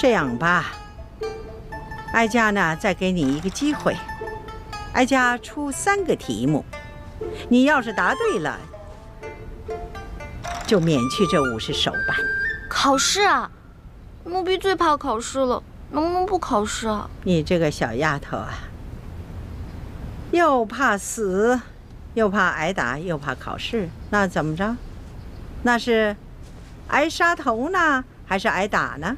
这样吧，哀家呢再给你一个机会，哀家出3个题目，你要是答对了，就免去这50手板。考试啊？奴婢最怕考试了，能不能不考试啊？你这个小丫头啊，又怕死，又怕挨打，又怕考试，那怎么着？那是挨杀头呢，还是挨打呢？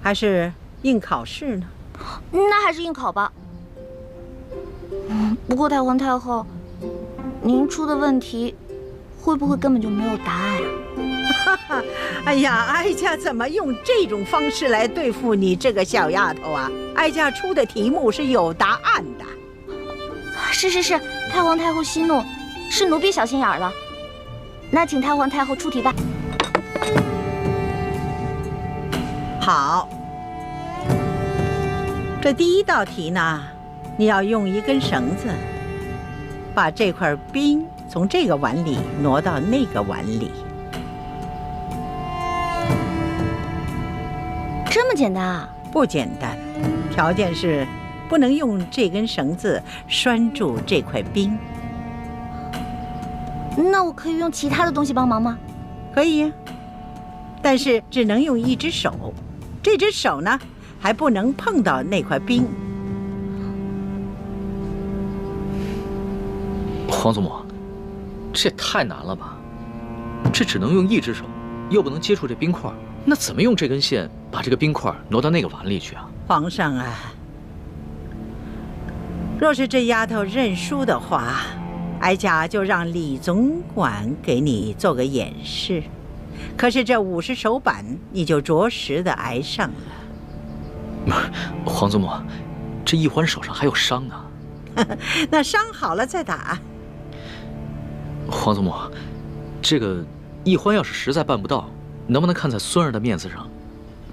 还是应考试呢？那还是应考吧。不过太皇太后，您出的问题会不会根本就没有答案啊？哎呀，哀家怎么用这种方式来对付你这个小丫头啊？哀家出的题目是有答案的。是，太皇太后息怒，是奴婢小心眼儿了。那请太皇太后出题吧。好，这第1道题呢，你要用一根绳子，把这块冰从这个碗里挪到那个碗里。这么简单啊？不简单，条件是不能用这根绳子拴住这块冰。那我可以用其他的东西帮忙吗？可以呀，但是只能用1只手，这只手呢还不能碰到那块冰。皇祖母，这也太难了吧？这只能用1只手，又不能接触这冰块，那怎么用这根线把这个冰块挪到那个碗里去啊？皇上啊，若是这丫头认输的话，哀家就让李总管给你做个演示。可是这50手板，你就着实的挨上了。皇祖母，这奕欢手上还有伤呢。那伤好了再打。皇祖母，这个奕欢要是实在办不到，能不能看在孙儿的面子上，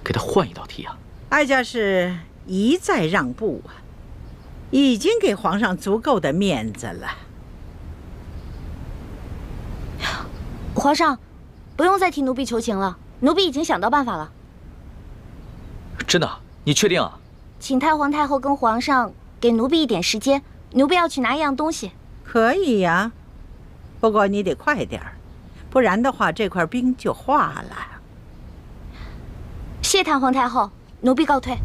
给他换1道题啊？哀家是一再让步啊，已经给皇上足够的面子了。皇上，不用再替奴婢求情了，奴婢已经想到办法了。真的？你确定啊？请太皇太后跟皇上给奴婢一点时间，奴婢要去拿1样东西。可以呀，不过你得快点儿，不然的话这块冰就化了。谢太皇太后，奴婢告退。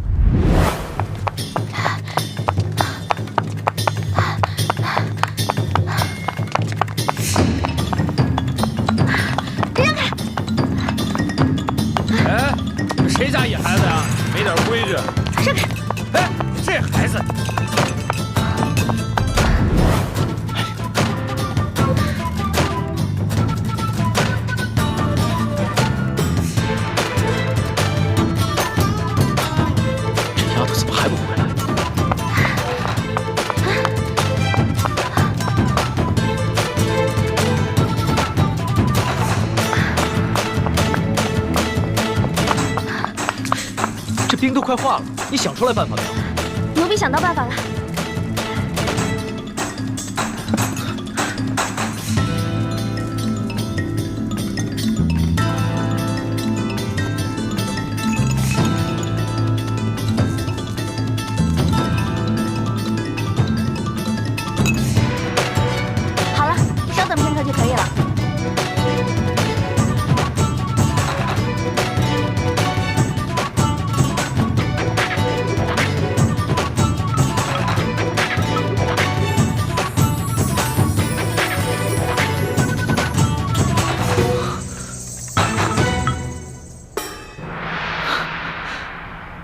让开！哎，谁家野孩子呀？没点规矩！让开！哎，这孩子。冰都快化了，你想出来办法没有？奴婢想到办法了。好了，稍等片刻就可以了。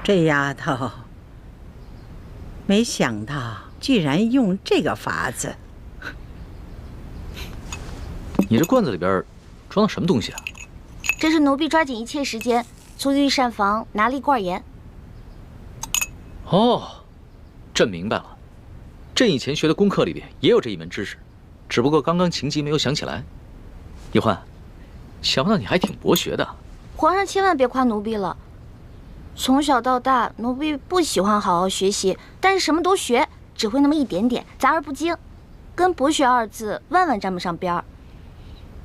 这丫头，没想到居然用这个法子。你这罐子里边装的什么东西啊？这是奴婢抓紧一切时间从御膳房拿了1罐盐。哦，朕明白了。朕以前学的功课里边也有这一门知识，只不过刚刚情急没有想起来。奕欢，想不到你还挺博学的。皇上千万别夸奴婢了。从小到大，奴婢不喜欢好好学习，但是什么都学，只会那么一点点，杂而不精，跟博学2字万万沾不上边儿。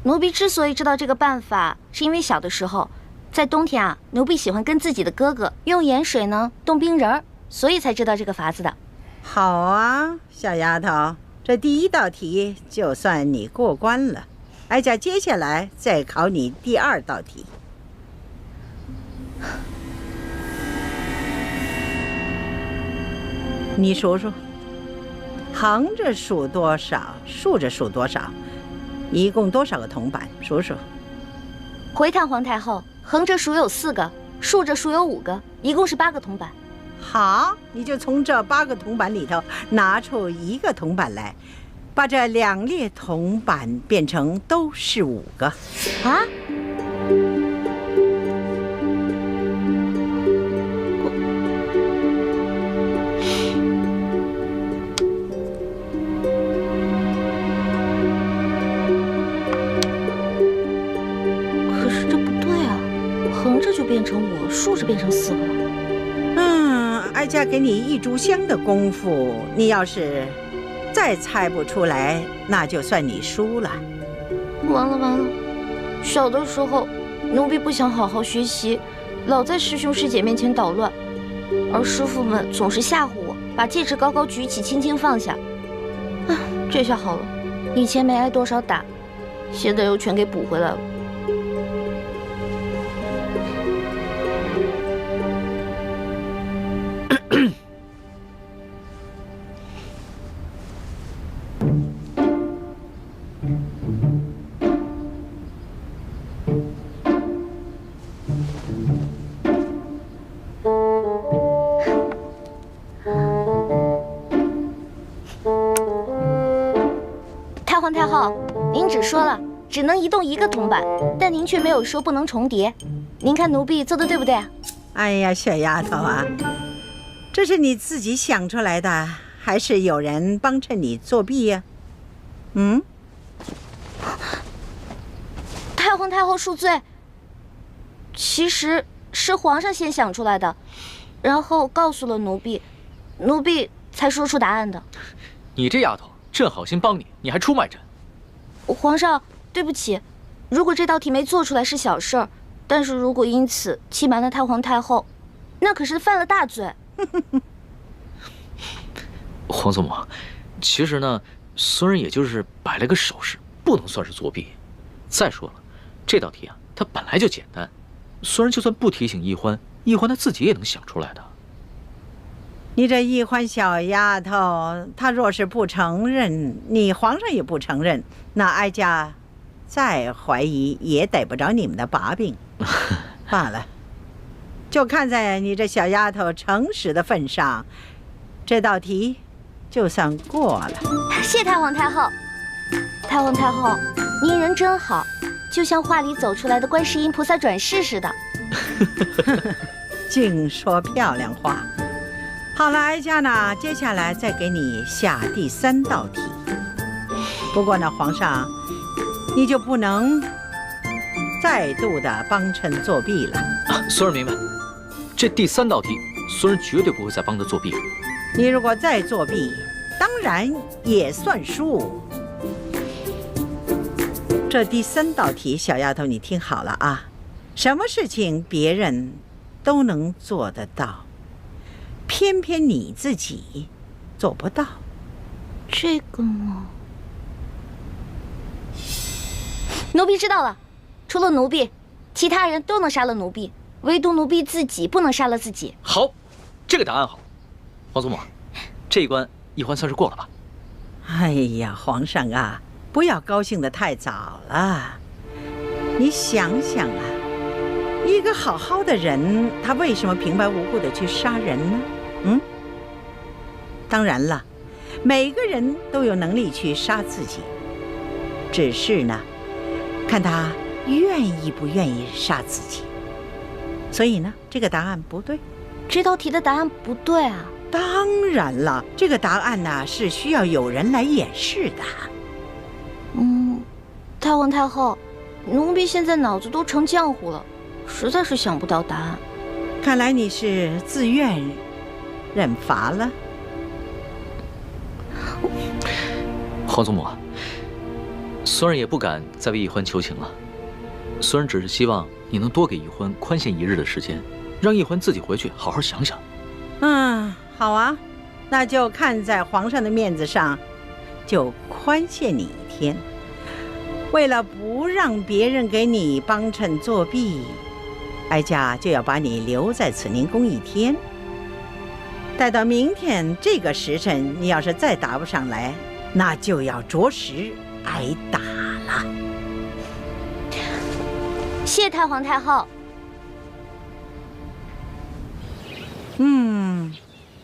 奴婢之所以知道这个办法，是因为小的时候，在冬天啊，奴婢喜欢跟自己的哥哥用盐水呢冻冰人儿，所以才知道这个法子的。好啊，小丫头，这第一道题就算你过关了。哀家接下来再考你第2道题。你数数，横着数多少，竖着数多少，一共多少个铜板？数数。回太皇太后，横着数有4个，竖着数有5个，一共是8个铜板。好，你就从这8个铜板里头拿出1个铜板来，把这2列铜板变成都是5个。啊？可是这不对啊，横着就变成5，竖着变成4个。哀家给你1炷香的功夫，你要是再猜不出来，那就算你输了。完了！小的时候，奴婢不想好好学习，老在师兄师姐面前捣乱，而师傅们总是吓唬我，把戒指高高举起，轻轻放下。这下好了，以前没挨多少打，现在又全给补回来了。太皇太后，您只说了只能移动1个铜板，但您却没有说不能重叠。您看奴婢做的对不对啊？哎呀，小丫头啊，这是你自己想出来的，还是有人帮衬你作弊呀？太皇太后恕罪，其实是皇上先想出来的，然后告诉了奴婢，奴婢才说出答案的。你这丫头，朕好心帮你，你还出卖朕。皇上，对不起，如果这道题没做出来是小事儿，但是如果因此欺瞒了太皇太后，那可是犯了大罪。皇祖母，其实呢，孙人也就是摆了个手势，不能算是作弊。再说了，这道题啊，它本来就简单，孙人就算不提醒易欢，易欢他自己也能想出来的。你这易欢小丫头，她若是不承认，你皇上也不承认，那哀家再怀疑也逮不着你们的把柄罢了。就看在你这小丫头诚实的份上，这道题就算过了。谢太皇太后。太皇太后，您人真好，就像画里走出来的观世音菩萨转世似的。净说漂亮话。好了，哀家呢，接下来再给你下第3道题。不过呢，皇上，你就不能再度的帮衬作弊了。孙儿明白，这第3道题，孙儿绝对不会再帮他作弊了。你如果再作弊，当然也算输。这第3道题，小丫头，你听好了啊，什么事情别人都能做得到，偏偏你自己做不到。这个嘛，奴婢知道了。除了奴婢，其他人都能杀了奴婢，唯独奴婢自己不能杀了自己。好，这个答案好。皇祖母，这一关易欢算是过了吧？哎呀，皇上啊，不要高兴得太早了。你想想啊，一个好好的人，他为什么平白无故的去杀人呢？当然了，每个人都有能力去杀自己，只是呢，看他愿意不愿意杀自己。所以呢，这个答案不对。这道题的答案不对啊？当然了，这个答案呢是需要有人来演示的。太皇太后，奴婢现在脑子都成浆糊了，实在是想不到答案。看来你是自愿认罚了。皇祖母，孙儿也不敢再为易欢求情了。孙人只是希望你能多给奕欢宽限1日的时间，让奕欢自己回去好好想想。好啊，那就看在皇上的面子上，就宽限你1天。为了不让别人给你帮衬作弊，哀家就要把你留在慈宁宫1天。待到明天这个时辰，你要是再答不上来，那就要着实挨打了。谢太皇太后。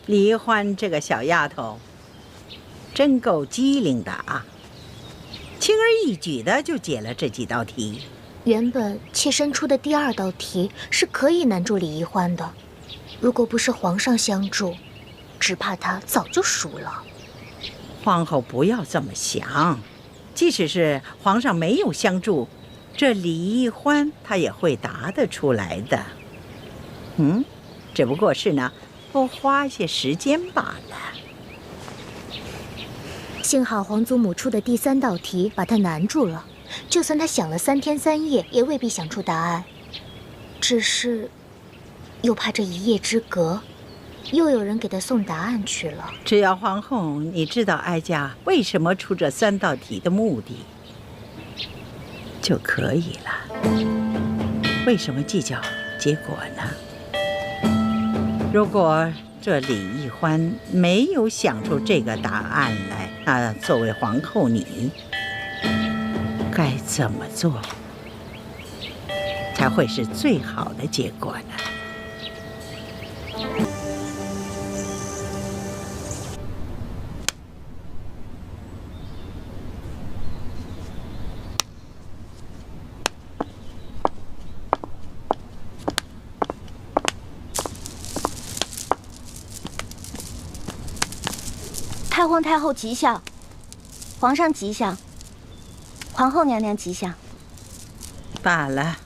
李欢这个小丫头，真够机灵的啊！轻而易举的就解了这几道题。原本妾身出的第2道题是可以难住李奕欢的，如果不是皇上相助，只怕他早就输了。皇后不要这么想，即使是皇上没有相助，这李奕欢他也会答得出来的。只不过是呢，多花些时间罢了。幸好皇祖母出的第3道题把他难住了，就算他想了3天3夜，也未必想出答案。只是，又怕这一夜之隔，又有人给他送答案去了。只要皇后你知道哀家为什么出这3道题的目的，就可以了。为什么计较结果呢？如果这李奕欢没有想出这个答案来，那作为皇后你该怎么做才会是最好的结果呢？太皇太后吉祥，皇上吉祥，皇后娘娘吉祥。罢了，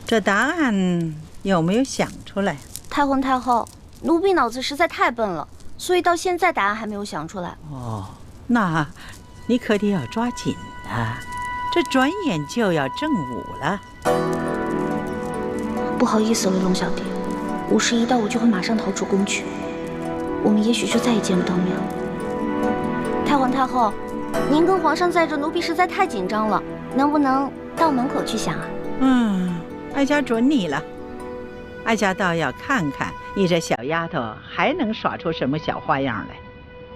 这答案有没有想出来？太皇太后，奴婢脑子实在太笨了，所以到现在答案还没有想出来。哦，那你可得要抓紧啊，这转眼就要正午了。不好意思，雷龙小弟，5时一到，我就会马上逃出宫去。我们也许就再也见不到面了。太皇太后，您跟皇上在这，奴婢实在太紧张了，能不能到门口去想啊？哀家准你了。哀家倒要看看你这小丫头还能耍出什么小花样来。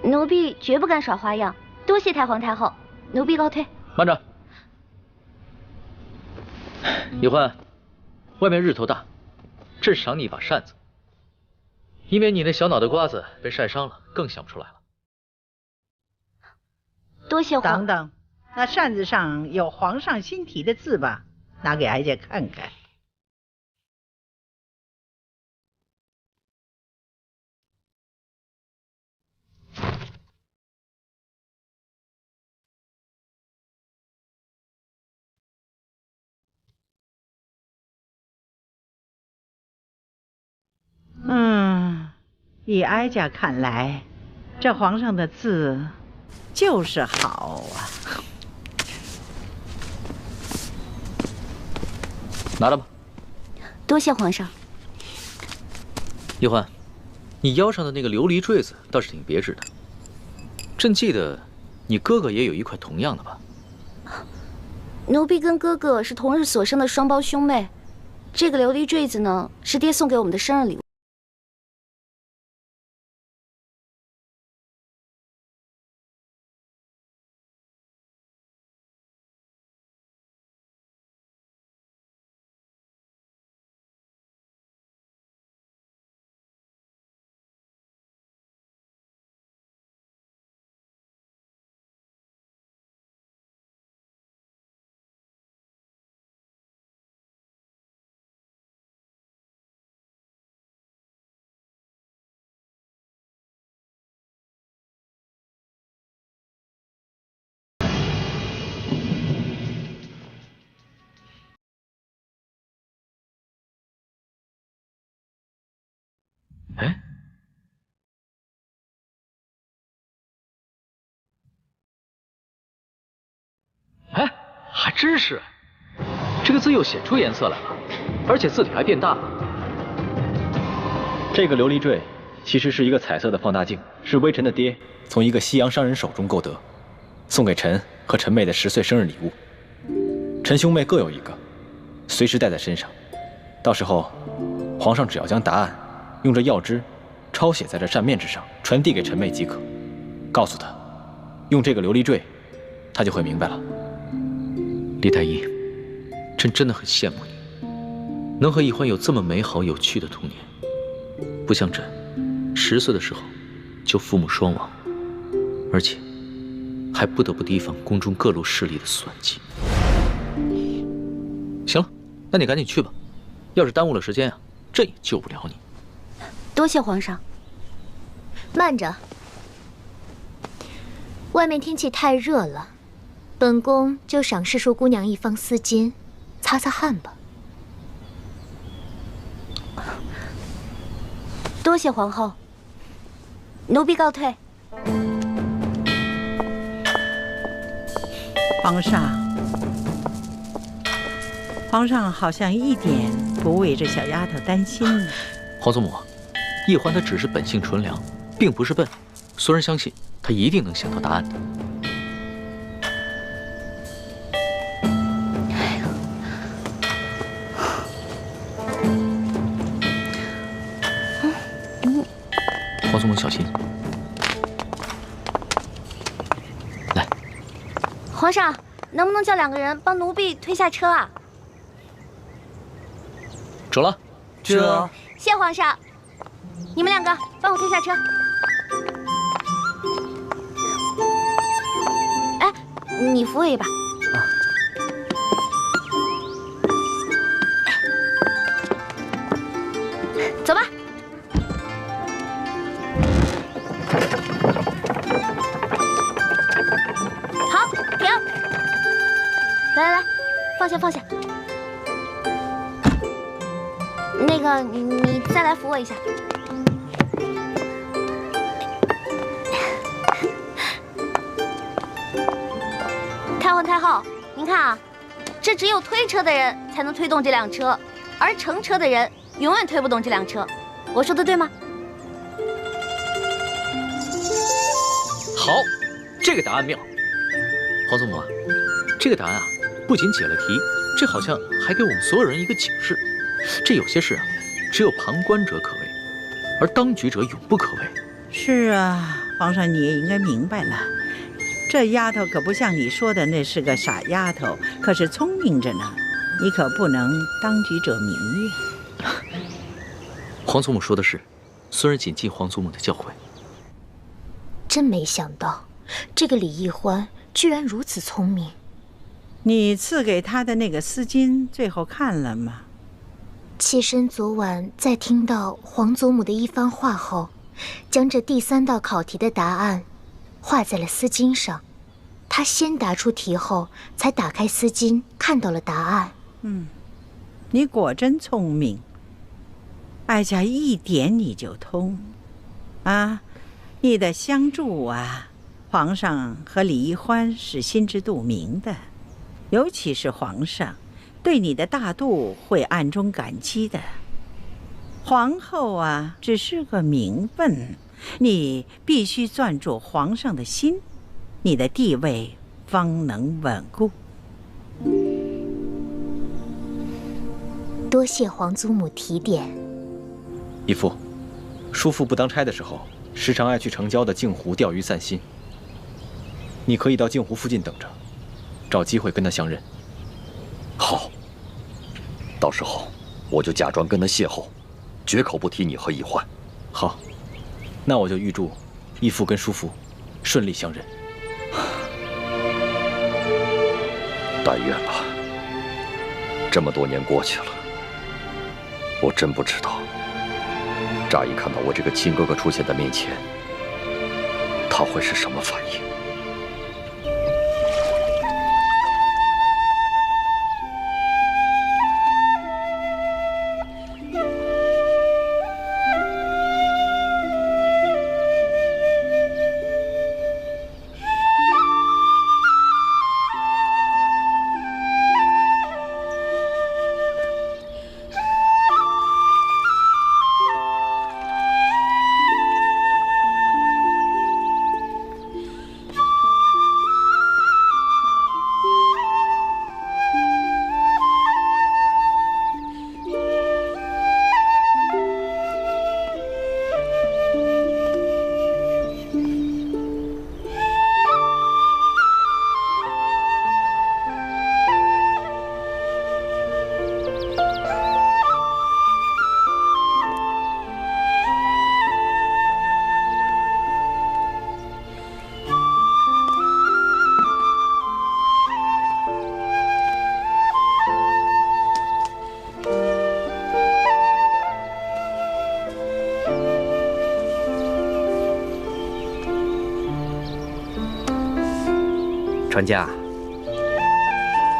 奴婢绝不敢耍花样，多谢太皇太后，奴婢告退。慢着，奕欢，外面日头大，朕赏你一把扇子。以免你那小脑袋瓜子被晒伤了，更想不出来了。多谢皇。等等，那扇子上有皇上新题的字吧？拿给哀家看看。以哀家看来，这皇上的字就是好啊。拿着吧。多谢皇上。奕欢，你腰上的那个琉璃坠子倒是挺别致的。朕记得你哥哥也有一块同样的吧？奴婢跟哥哥是同日所生的双胞兄妹，这个琉璃坠子呢，是爹送给我们的生日礼物。哎，还真是。这个字又显出颜色来了，而且字体还变大了。这个琉璃坠其实是一个彩色的放大镜，是微臣的爹从一个西洋商人手中购得，送给臣和臣妹的10岁生日礼物。臣兄妹各有一个，随时带在身上。到时候，皇上只要将答案用这药汁抄写在这扇面之上，传递给臣妹即可。告诉她，用这个琉璃坠，她就会明白了。李太医，朕真的很羡慕你，能和易欢有这么美好有趣的童年。不像朕，10岁的时候就父母双亡，而且还不得不提防宫中各路势力的算计。行了，那你赶紧去吧，要是耽误了时间啊，朕也救不了你。多谢皇上。慢着，外面天气太热了，本宫就赏侍淑姑娘一方丝巾，擦擦汗吧。多谢皇后，奴婢告退。皇上好像一点不为这小丫头担心呢。皇祖母，易欢她只是本性纯良，并不是笨，孙儿相信她一定能想到答案的。皇祖母小心。来，皇上，能不能叫2个人帮奴婢推下车啊？走了。这谢皇上，你们2个帮我推下车。哎，你扶我一把。走吧。好，停。来，放下。那个，你再来扶我一下。太后，您看啊，这只有推车的人才能推动这辆车，而乘车的人永远推不动这辆车。我说的对吗？好，这个答案妙。皇祖母啊，这个答案啊，不仅解了题，这好像还给我们所有人一个警示。这有些事啊，只有旁观者可为，而当局者永不可为。是啊，皇上你也应该明白了，这丫头可不像你说的那是个傻丫头，可是聪明着呢。你可不能当局者迷呀。皇祖母说的是，孙儿谨记皇祖母的教诲。真没想到，这个李易欢居然如此聪明。你赐给她的那个丝巾，最后看了吗？妾身昨晚在听到皇祖母的一番话后，将这第3道考题的答案画在了丝巾上。她先答出题后，才打开丝巾看到了答案。你果真聪明，哀家一点你就通啊！你的相助啊，皇上和李易欢是心知肚明的，尤其是皇上对你的大度会暗中感激的。皇后啊，只是个名分，你必须攥住皇上的心，你的地位方能稳固。多谢皇祖母提点。义父，叔父不当差的时候，时常爱去城郊的镜湖钓鱼散心。你可以到镜湖附近等着，找机会跟他相认。好，到时候我就假装跟他邂逅，绝口不提你和易欢。好，那我就预祝义父跟叔父顺利相认。但愿吧。这么多年过去了，我真不知道，乍一看到我这个亲哥哥出现在面前，他会是什么反应。传家，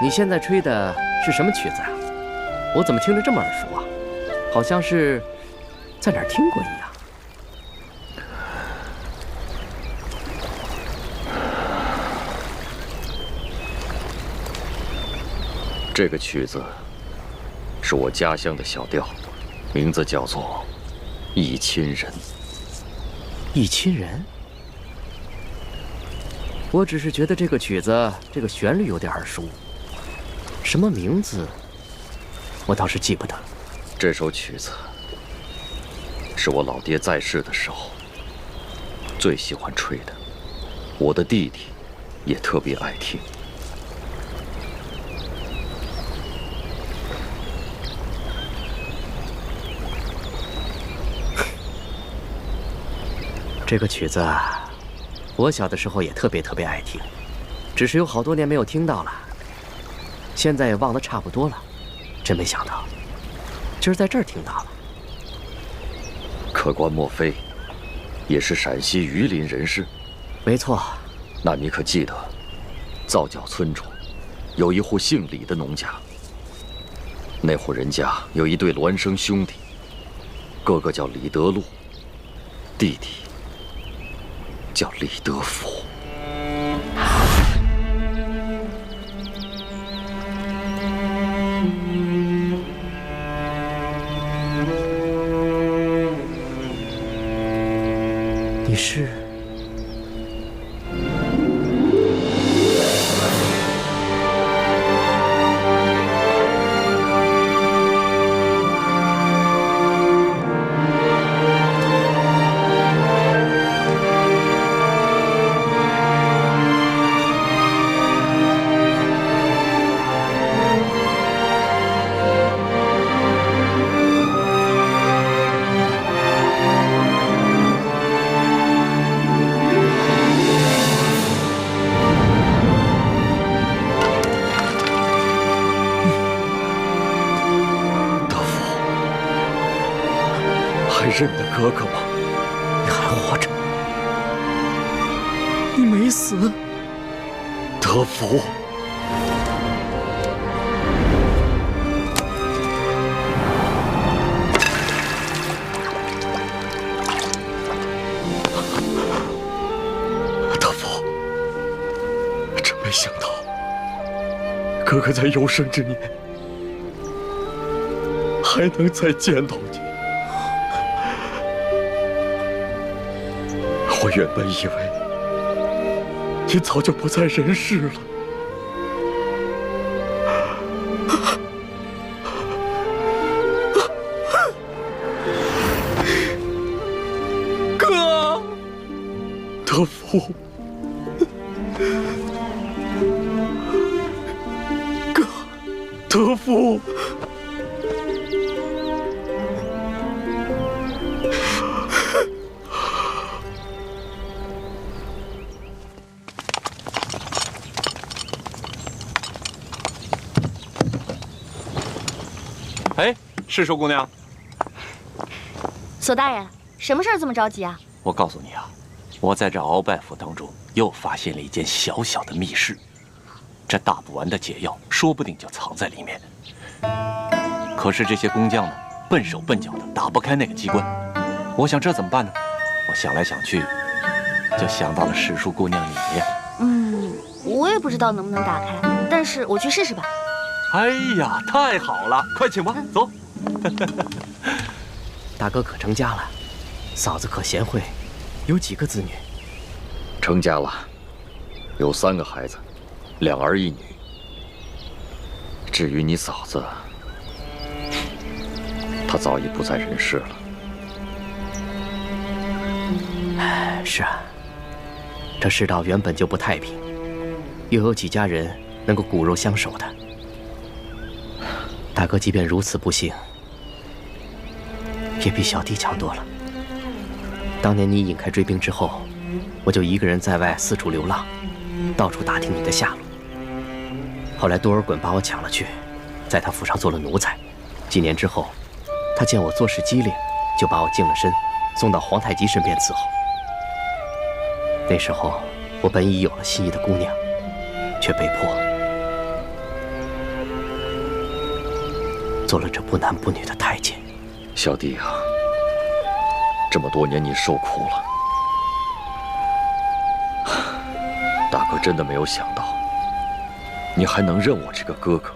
你现在吹的是什么曲子啊？我怎么听着这么耳熟啊？好像是在哪儿听过一样。这个曲子是我家乡的小调，名字叫做《忆亲人》。忆亲人？我只是觉得这个曲子这个旋律有点耳熟，什么名字我倒是记不得。这首曲子是我老爹在世的时候最喜欢吹的，我的弟弟也特别爱听。这个曲子啊，我小的时候也特别爱听，只是有好多年没有听到了，现在也忘得差不多了。真没想到，今儿在这儿听到了。客官莫非也是陕西榆林人士？没错。那你可记得，皂角村中有一户姓李的农家，那户人家有一对孪生兄弟，哥哥叫李德禄，弟弟叫李德福。你是？认得哥哥吗？你还活着？你没死？德福，德福，真没想到，哥哥在有生之年还能再见到你。我原本以为你早就不在人世了，哥，德福，哥，德福。哎，是寿姑娘。索大人，什么事儿这么着急啊？我告诉你啊，我在这鳌拜府当中又发现了一间小小的密室，这打不完的解药说不定就藏在里面。可是这些工匠呢，笨手笨脚的打不开那个机关。我想这怎么办呢？我想来想去，就想到了史淑姑娘你。我也不知道能不能打开，但是我去试试吧。哎呀，太好了！快请吧，走。大哥可成家了，嫂子可贤惠，有几个子女？成家了，有3个孩子，2儿1女。至于你嫂子，她早已不在人世了。是啊，这世道原本就不太平，又有几家人能够骨肉相守的？大哥即便如此不幸，也比小弟强多了。当年你引开追兵之后，我就一个人在外四处流浪，到处打听你的下落。后来多尔衮把我抢了去，在他府上做了奴才。几年之后，他见我做事机灵，就把我净了身，送到皇太极身边伺候。那时候，我本已有了心仪的姑娘，却被迫做了这不男不女的太监。小弟啊，这么多年你受苦了。大哥真的没有想到，你还能认我这个哥哥。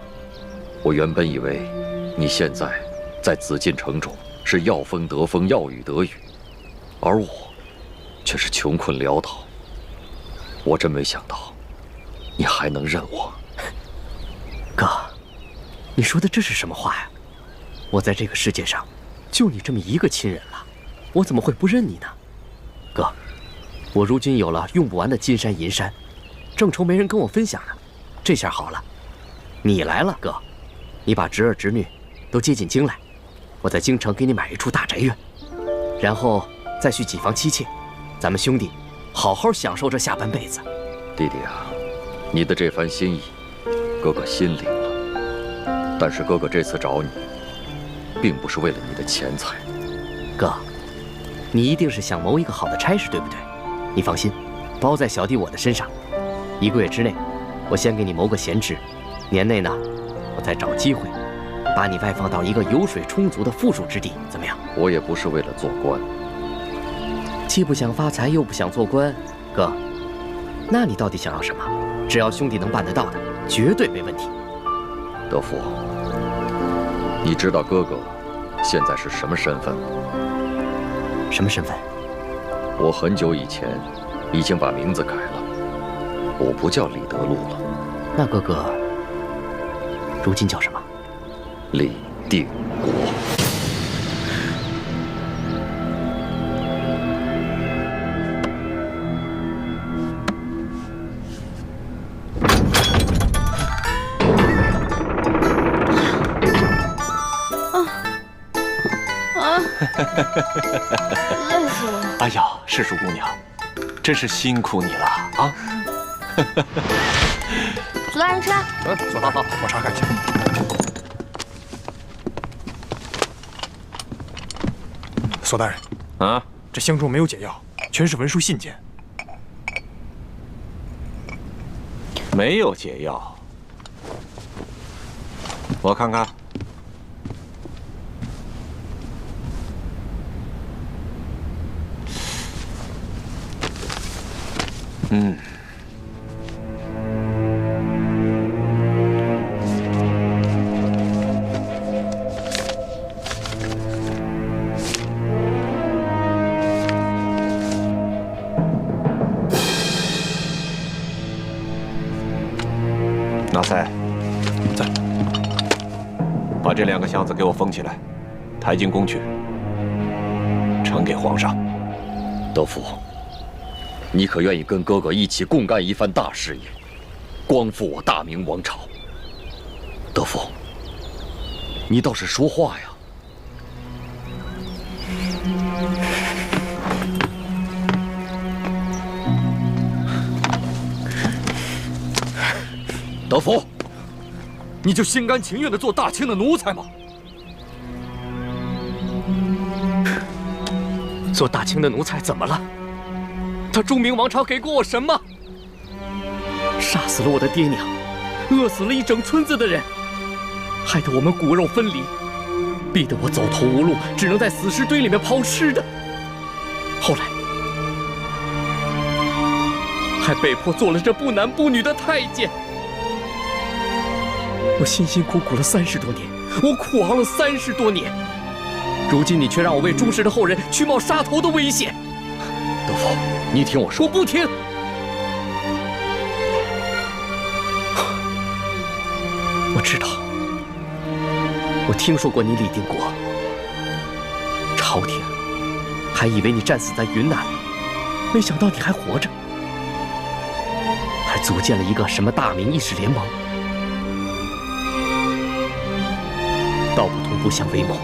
我原本以为你现在在紫禁城中是要风得风，要雨得雨，而我却是穷困潦倒。我真没想到，你还能认我。哥，你说的这是什么话呀？我在这个世界上，就你这么一个亲人了，我怎么会不认你呢？哥，我如今有了用不完的金山银山，正愁没人跟我分享呢。这下好了，你来了，哥，你把侄儿侄女都接进京来，我在京城给你买一处大宅院，然后再续几房妻妾，咱们兄弟好好享受这下半辈子。弟弟啊，你的这番心意，哥哥心领了。但是哥哥这次找你，并不是为了你的钱财。哥，你一定是想谋一个好的差事，对不对？你放心，包在小弟我的身上。1个月之内，我先给你谋个闲职，年内呢，我再找机会把你外放到一个油水充足的富庶之地，怎么样？我也不是为了做官，既不想发财，又不想做官，哥，那你到底想要什么？只要兄弟能办得到的，绝对没问题。德福，你知道哥哥现在是什么身份吗？什么身份？我很久以前已经把名字改了，我不叫李德禄了。那哥哥如今叫什么？李定国。累死我了！哎呀，世淑姑娘，真是辛苦你了啊！左大人吃。左大人，我查看一下。左大人，啊，这箱中没有解药，全是文书信件。没有解药，我看看。纳赛，在。把这2个箱子给我封起来，抬进宫去，呈给皇上。德福，你可愿意跟哥哥一起共干一番大事业，光复我大明王朝？德福，你倒是说话呀！德福，你就心甘情愿地做大清的奴才吗？做大清的奴才怎么了？他中明王朝给过我什么？杀死了我的爹娘，饿死了一整村子的人，害得我们骨肉分离，逼得我走投无路，只能在死尸堆里面抛尸的。后来还被迫做了这不男不女的太监。我辛辛苦苦了30多年，我苦熬了30多年，如今你却让我为朱氏的后人去冒杀头的危险。德福，你听我说。我不听。我知道，我听说过你李定国，朝廷还以为你战死在云南，没想到你还活着，还组建了一个什么大明义士联盟。道不同不相为谋，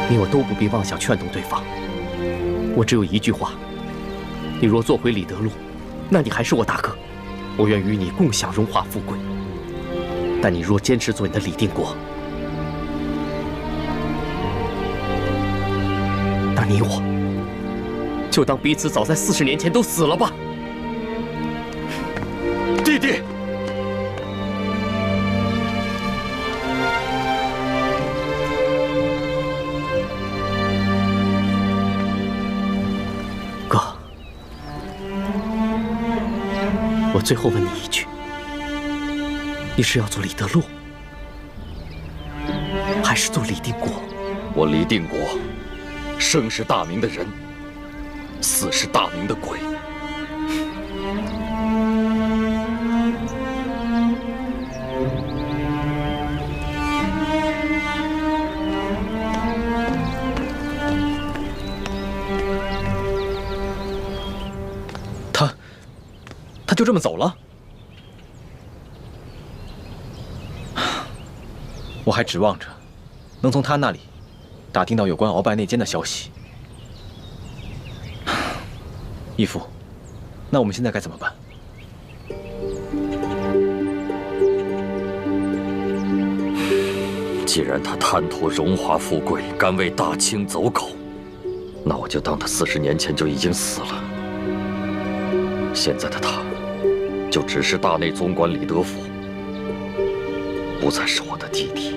你我都不必妄想劝动对方。我只有一句话：你若做回李德禄，那你还是我大哥，我愿与你共享荣华富贵。但你若坚持做你的李定国，那你我就当彼此早在40年前都死了吧。弟弟，我最后问你一句，你是要做李德禄，还是做李定国？我李定国，生是大明的人，死是大明的鬼。他就这么走了？我还指望着能从他那里打听到有关鳌拜内奸的消息。义父，那我们现在该怎么办？既然他贪图荣华富贵，敢为大清走狗，那我就当他40年前就已经死了。现在的他，就只是大内总管李德福，不再是我的弟弟。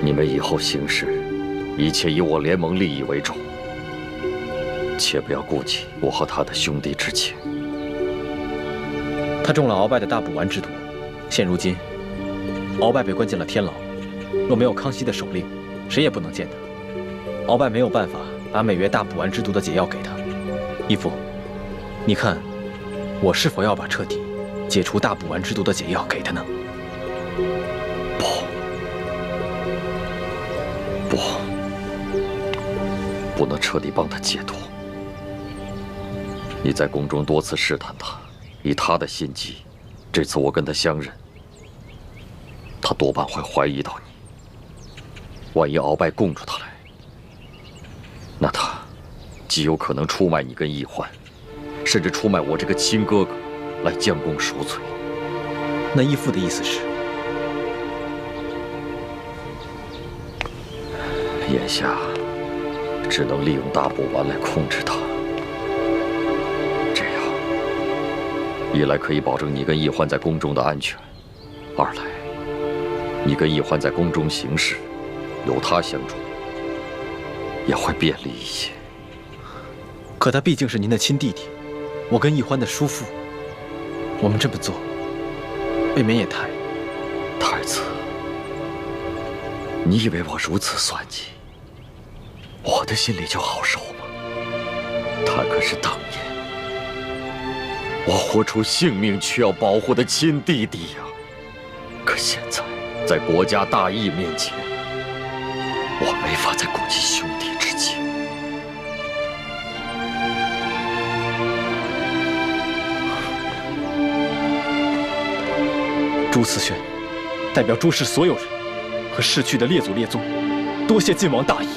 你们以后行事，一切以我联盟利益为重，切不要顾及我和他的兄弟之情。他中了鳌拜的大补丸之毒，现如今，鳌拜被关进了天牢，若没有康熙的手令，谁也不能见他。鳌拜没有办法把美约大补丸之毒的解药给他。义父，你看，我是否要把彻底解除大补丸之毒的解药给他呢？不能彻底帮他解脱。你在宫中多次试探他，以他的心机，这次我跟他相认，他多半会怀疑到你。万一鳌拜供出他来，那他极有可能出卖你跟奕欢，甚至出卖我这个亲哥哥，来将功赎罪。那义父的意思是？眼下只能利用大补丸来控制他，这样一来可以保证你跟奕欢在宫中的安全，二来你跟奕欢在宫中行事，有他相助，也会便利一些。可他毕竟是您的亲弟弟，我跟奕欢的叔父，我们这么做，未免也太……太子，你以为我如此算计，我的心里就好受吗？他可是当年我豁出性命去要保护的亲弟弟呀！可现在在国家大义面前，我没法再顾及兄弟之情。朱慈轩代表朱氏所有人和逝去的列祖列宗，多谢晋王大义。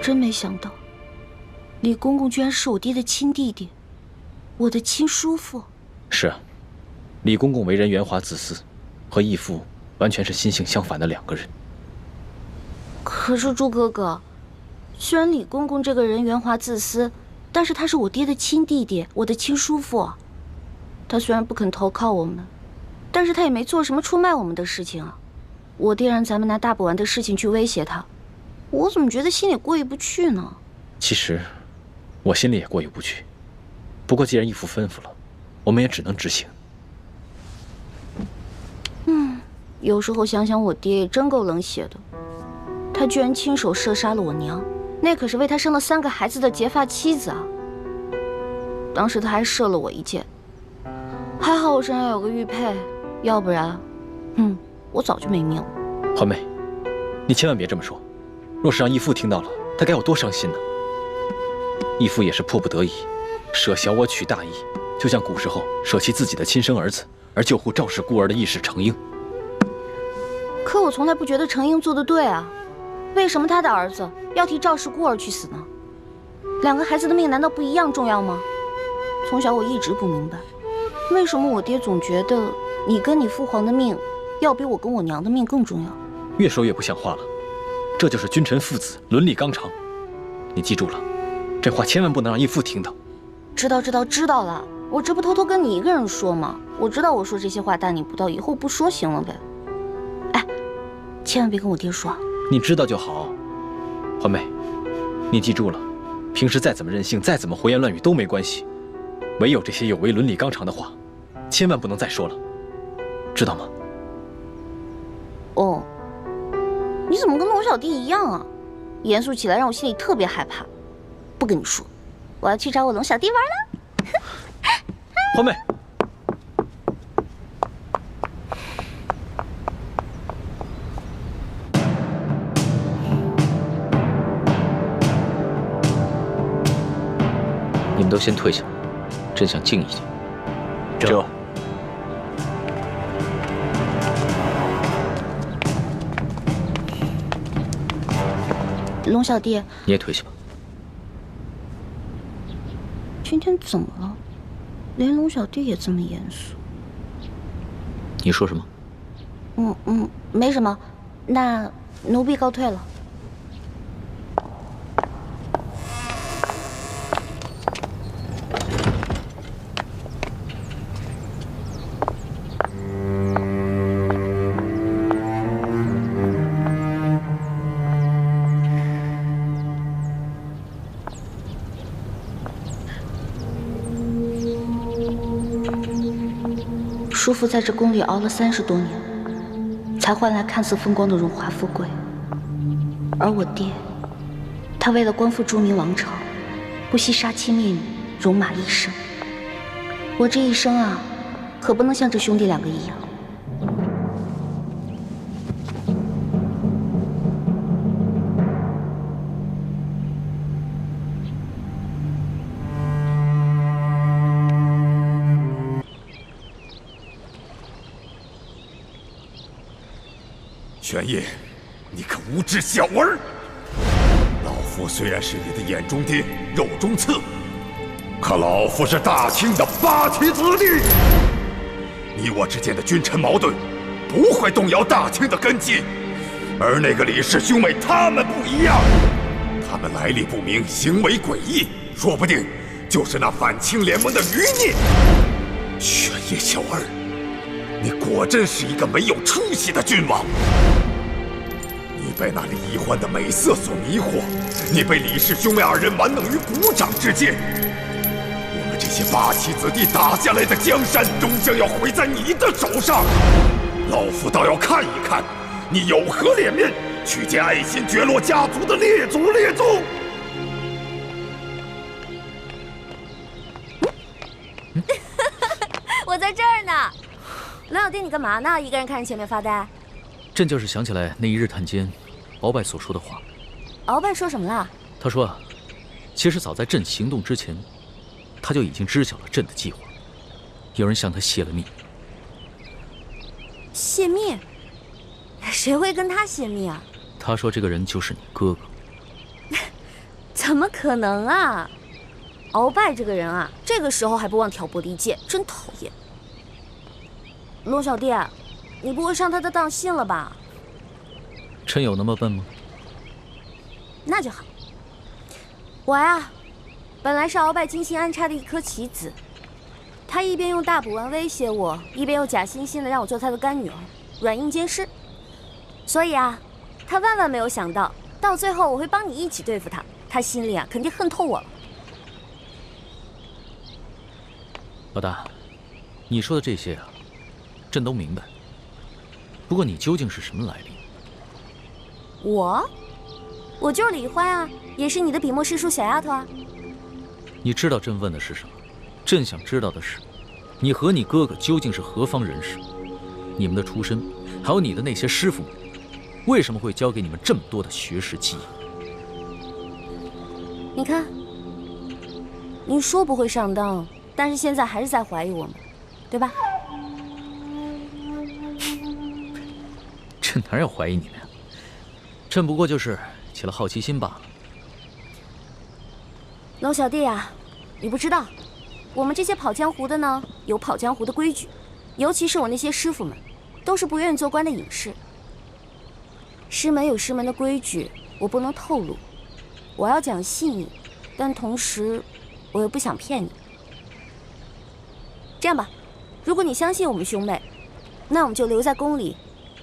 真没想到，李公公居然是我爹的亲弟弟，我的亲叔父。是啊，李公公为人圆滑自私，和义父完全是心性相反的两个人。可是朱哥哥，虽然李公公这个人圆滑自私，但是他是我爹的亲弟弟，我的亲叔父。他虽然不肯投靠我们，但是他也没做什么出卖我们的事情啊。我爹让咱们拿大补丸的事情去威胁他，我怎么觉得心里过意不去呢？其实，我心里也过意不去。不过既然义父吩咐了，我们也只能执行。有时候想想我爹也真够冷血的，他居然亲手射杀了我娘，那可是为他生了3个孩子的结发妻子啊。当时他还射了我一箭，还好我身上有个玉佩，要不然，我早就没命了。环妹，你千万别这么说，若是让义父听到了，他该有多伤心呢？义父也是迫不得已，舍小我取大义，就像古时候舍弃自己的亲生儿子而救护赵氏孤儿的义士程婴。可我从来不觉得程婴做得对啊，为什么他的儿子要替赵氏孤儿去死呢？2个孩子的命难道不一样重要吗？从小我一直不明白，为什么我爹总觉得你跟你父皇的命要比我跟我娘的命更重要？越说越不像话了，这就是君臣父子伦理纲常。你记住了，这话千万不能让义父听到。知道了，我这不偷偷跟你一个人说吗？我知道我说这些话大逆不道，以后不说行了呗。哎，千万别跟我爹说。你知道就好，欢妹，你记住了，平时再怎么任性，再怎么胡言乱语都没关系，唯有这些有违伦理纲常的话，千万不能再说了，知道吗？哦，你怎么跟龙小弟一样啊？严肃起来让我心里特别害怕。不跟你说，我要去找我龙小弟玩了。欢妹。 你们都先退下，朕想静一静。这。龙小弟，你也退下吧。今天怎么了？连龙小弟也这么严肃？你说什么？没什么。那奴婢告退了。 叔父在这宫里熬了30多年，才换来看似风光的荣华富贵。而我爹，他为了光复朱明王朝，不惜杀妻灭女，戎马一生。我这一生啊，可不能像这兄弟2个一样。玄烨，你个无知小儿！老夫虽然是你的眼中钉、肉中刺，可老夫是大清的8旗子弟。你我之间的君臣矛盾，不会动摇大清的根基。而那个李氏兄妹，他们不一样，他们来历不明，行为诡异，说不定就是那反清联盟的余孽。玄烨小儿，你果真是一个没有出息的君王。 你被那李易欢的美色所迷惑，你被李氏兄妹2人玩弄于股掌之间。我们这些8旗子弟打下来的江山，终将要毁在你的手上。老夫倒要看一看，你有何脸面去见爱新觉罗家族的列祖列宗！我在这儿呢。龙小弟，你干嘛呢？一个人看着前面发呆？ 朕就是想起来那一日探监，鳌拜所说的话。鳌拜说什么了？他说啊，其实早在朕行动之前，他就已经知晓了朕的计划。有人向他泄了密。泄密？谁会跟他泄密啊？他说这个人就是你哥哥。怎么可能啊？鳌拜这个人啊，这个时候还不忘挑拨离间，真讨厌。龙小弟。 你不会上他的当信了吧？朕有那么笨吗？那就好。我呀，本来是鳌拜精心安插的一颗棋子，他一边用大补丸威胁我，一边又假惺惺的让我做他的干女儿，软硬兼施。所以啊，他万万没有想到，到最后我会帮你一起对付他。他心里啊，肯定恨透我了。老大，你说的这些啊，朕都明白。 不过你究竟是什么来历？我就是李欢啊，也是你的笔墨诗书小丫头啊。你知道朕问的是什么？朕想知道的是，你和你哥哥究竟是何方人士？你们的出身，还有你的那些师傅们，为什么会教给你们这么多的学识技艺？你看，你说不会上当，但是现在还是在怀疑我们，对吧？ 朕哪有怀疑你们呀？朕不过就是起了好奇心罢了。龙小弟啊，你不知道，我们这些跑江湖的呢，有跑江湖的规矩，尤其是我那些师傅们，都是不愿意做官的隐士。师门有师门的规矩，我不能透露。我要讲细腻，但同时，我又不想骗你。这样吧，如果你相信我们兄妹，那我们就留在宫里。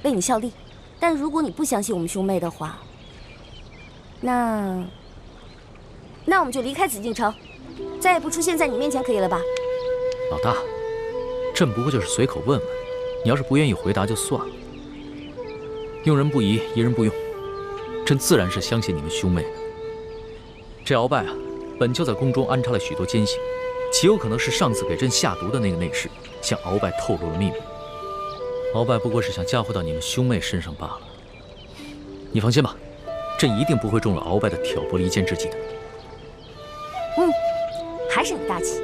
为你效力，但如果你不相信我们兄妹的话，那我们就离开紫禁城，再也不出现在你面前，可以了吧？老大，朕不过就是随口问问，你要是不愿意回答就算了。用人不疑，疑人不用，朕自然是相信你们兄妹的。这鳌拜啊，本就在宫中安插了许多奸细，极有可能是上次给朕下毒的那个内侍向鳌拜透露了秘密。鳌拜不过是想嫁祸到你们兄妹身上罢了。你放心吧，朕一定不会中了鳌拜的挑拨离间之计的。还是你大气。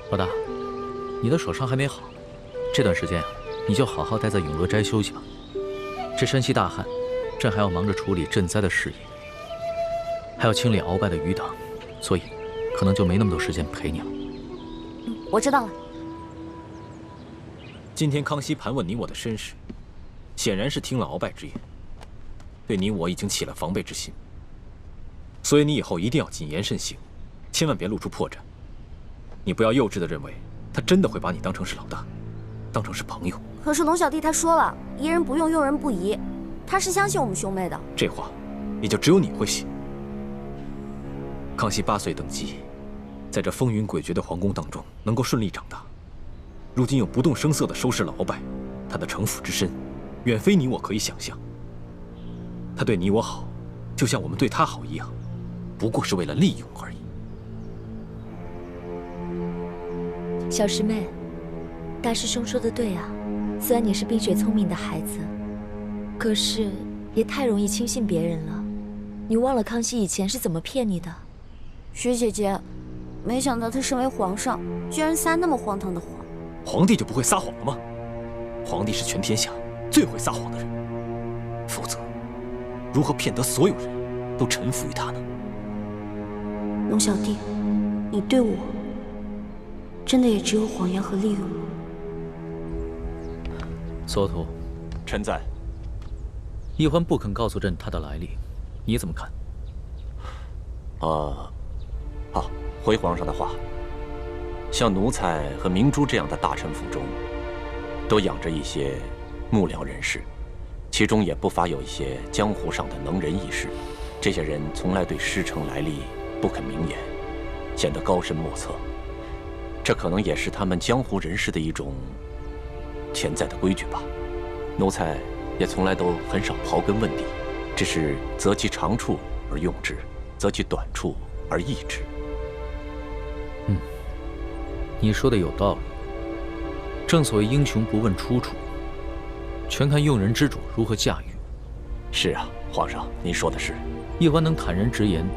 老大，你的手伤还没好，这段时间啊，你就好好待在永乐斋休息吧。这山西大旱，朕还要忙着处理赈灾的事宜，还要清理鳌拜的余党，所以可能就没那么多时间陪你了。我知道了。今天康熙盘问你我的身世，显然是听了鳌拜之言，对你我已经起了防备之心。所以你以后一定要谨言慎行，千万别露出破绽。你不要幼稚地认为他真的会把你当成是老大，当成是朋友。可是龙小弟他说了，疑人不用，用人不疑，他是相信我们兄妹的。这话也就只有你会信。康熙8岁登基，在这风云诡谲的皇宫当中能够顺利长大，如今又不动声色地收拾了鳌拜，他的城府之深，远非你我可以想象。他对你我好，就像我们对他好一样，不过是为了利用而已。小师妹，大师兄说的对啊，虽然你是冰雪聪明的孩子，可是也太容易轻信别人了。你忘了康熙以前是怎么骗你的？徐姐姐，没想到他身为皇上，居然撒那么荒唐的谎。皇帝就不会撒谎了吗？皇帝是全天下最会撒谎的人，否则如何骗得所有人都臣服于他呢？龙小弟，你对我真的也只有谎言和利用吗？索图，臣在。奕欢不肯告诉朕他的来历，你怎么看？回皇上的话，像奴才和明珠这样的大臣府中，都养着一些幕僚人士，其中也不乏有一些江湖上的能人异士。这些人从来对师承来历不肯明言，显得高深莫测。这可能也是他们江湖人士的一种潜在的规矩吧。奴才也从来都很少刨根问底，只是择其长处而用之，择其短处而易之。你说的有道理。正所谓英雄不问出处，全看用人之主如何驾驭。是啊，皇上，您说的是。奕欢能坦然直言，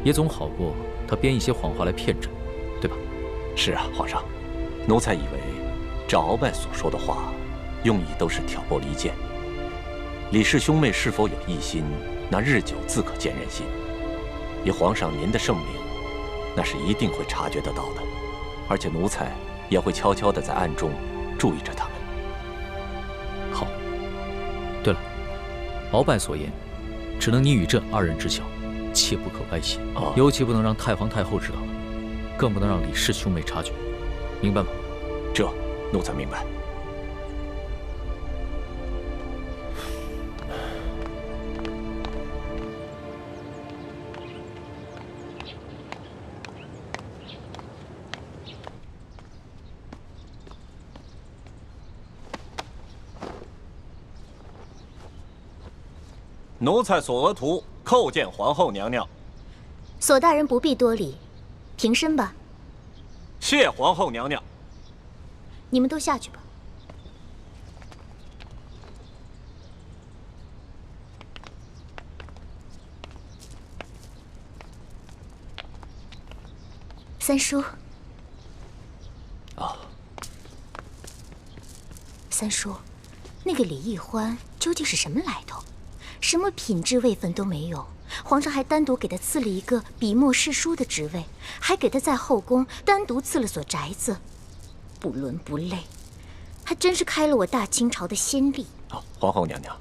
也总好过他编一些谎话来骗朕，对吧？是啊，皇上，奴才以为这鳌拜所说的话，用意都是挑拨离间。李氏兄妹是否有异心，那日久自可见人心。以皇上您的圣明，那是一定会察觉得到的，而且奴才也会悄悄地在暗中注意着他们。好。对了，鳌拜所言，只能你与朕2人知晓，切不可外泄，尤其不能让太皇太后知道了，更不能让李氏兄妹察觉，明白吗？这奴才明白。奴才索额图叩见皇后娘娘。索大人不必多礼，平身吧。谢皇后娘娘。你们都下去吧。三叔。三叔，那个李奕欢究竟是什么来头？什么品质位分都没有，皇上还单独给他赐了一个笔墨侍书的职位，还给他在后宫单独赐了所宅子，不伦不类，还真是开了我大清朝的先例。皇后娘娘，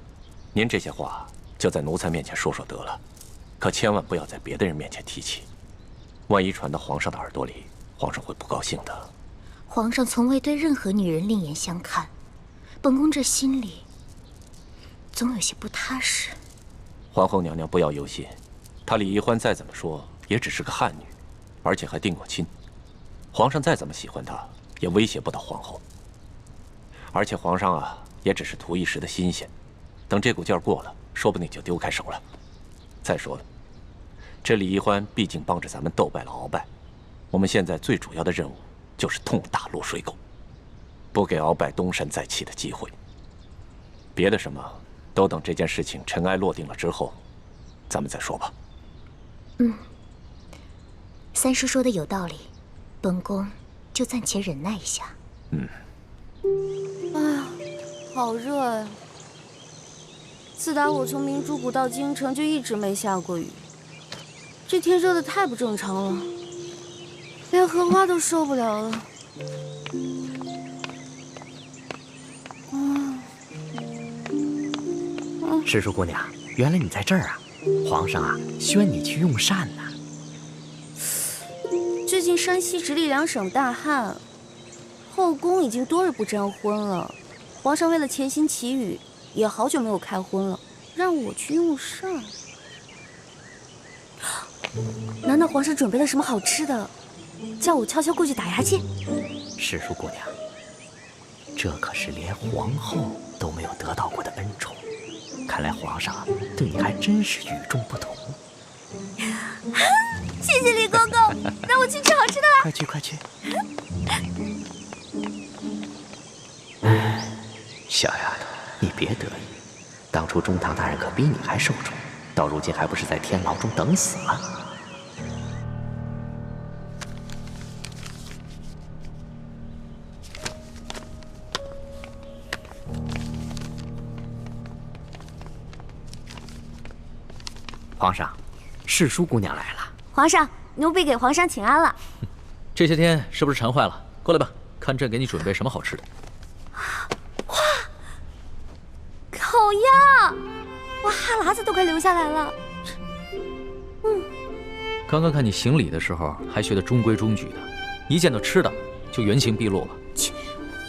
您这些话就在奴才面前说说得了，可千万不要在别的人面前提起，万一传到皇上的耳朵里，皇上会不高兴的。皇上从未对任何女人另眼相看，本宫这心里总有些不踏实。皇后娘娘不要忧心，她李宜欢再怎么说也只是个汉女，而且还定过亲。皇上再怎么喜欢她，也威胁不到皇后。而且皇上啊，也只是图一时的新鲜，等这股劲儿过了，说不定就丢开手了。再说了，这李宜欢毕竟帮着咱们斗败了鳌拜，我们现在最主要的任务就是痛打落水狗，不给鳌拜东山再起的机会。别的什么，都等这件事情尘埃落定了之后，咱们再说吧。三叔说的有道理，本宫就暂且忍耐一下。哎呀，好热呀！自打我从明珠谷到京城，就一直没下过雨。这天热得太不正常了，连荷花都受不了了。诗书姑娘，原来你在这儿啊！皇上啊，宣你去用膳呢。最近山西直隶两省大旱，后宫已经多日不沾婚了。皇上为了潜心祈雨，也好久没有开荤了，让我去用膳。难道皇上准备了什么好吃的，叫我悄悄过去打牙祭？诗书姑娘，这可是连皇后都没有得到过的恩宠，看来皇上对你还真是与众不同。谢谢李公公，让我去吃好吃的了。快去快去！小丫头，你别得意，当初中堂大人可比你还受宠，到如今还不是在天牢中等死了？皇上，侍书姑娘来了。皇上，奴婢给皇上请安了。这些天是不是馋坏了？过来吧，看朕给你准备什么好吃的。哇，烤鸭！哇，哈喇子都快流下来了。刚刚看你行礼的时候还学得中规中矩的，一见到吃的就原形毕露了。切，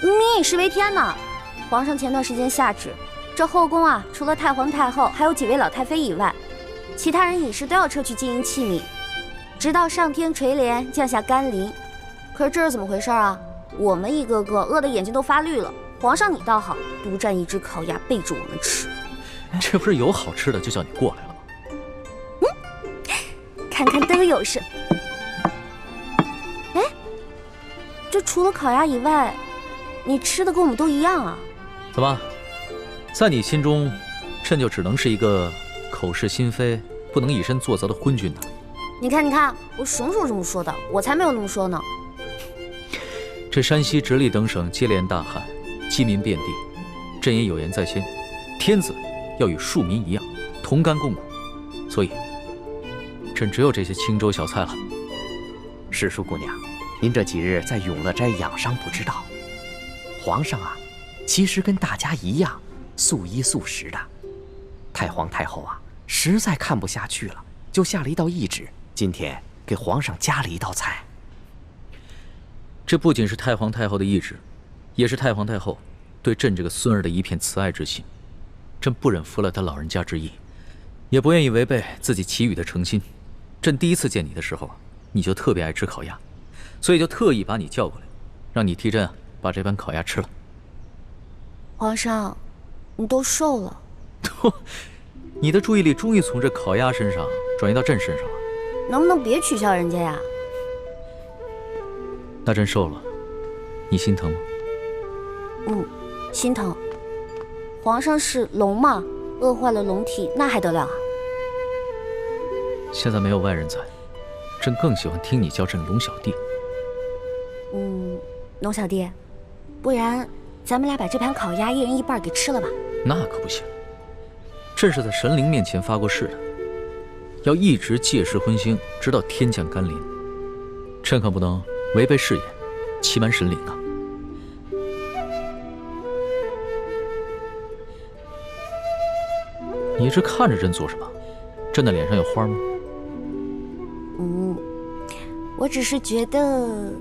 民以食为天嘛。皇上前段时间下旨，这后宫啊，除了太皇太后还有几位老太妃以外，其他人饮食都要撤去金银器皿，直到上天垂怜降下甘霖。可是这是怎么回事啊？我们一个个饿得眼睛都发绿了，皇上你倒好，独占一只烤鸭备着我们吃。这不是有好吃的就叫你过来了吗？看看都有事。哎，这除了烤鸭以外，你吃的跟我们都一样啊？怎么，在你心中，朕就只能是一个口是心非、不能以身作则的昏君呢？你看，你看，我什么时候这么说的？我才没有那么说呢。这山西、直隶等省接连大旱，饥民遍地，朕也有言在先，天子要与庶民一样，同甘共苦，所以，朕只有这些清粥小菜了。侍书姑娘，您这几日在永乐斋养伤不知道，皇上啊，其实跟大家一样，素衣素食的。太皇太后啊，实在看不下去了，就下了一道懿旨，今天给皇上加了一道菜。这不仅是太皇太后的懿旨，也是太皇太后对朕这个孙儿的一片慈爱之心。朕不忍负了他老人家之意，也不愿意违背自己祈雨的诚心。朕第一次见你的时候，你就特别爱吃烤鸭，所以就特意把你叫过来，让你替朕把这盘烤鸭吃了。皇上，你都瘦了。你的注意力终于从这烤鸭身上转移到朕身上了，能不能别取笑人家呀？那朕瘦了，你心疼吗？心疼。皇上是龙嘛，饿坏了龙体，那还得了啊？现在没有外人在，朕更喜欢听你叫朕龙小弟。龙小弟，不然咱们俩把这盘烤鸭一人一半给吃了吧？那可不行，朕是在神灵面前发过誓的，要一直戒食荤腥，直到天降甘霖。朕可不能违背誓言，欺瞒神灵啊！你一直看着朕做什么？朕的脸上有花吗？我只是觉得，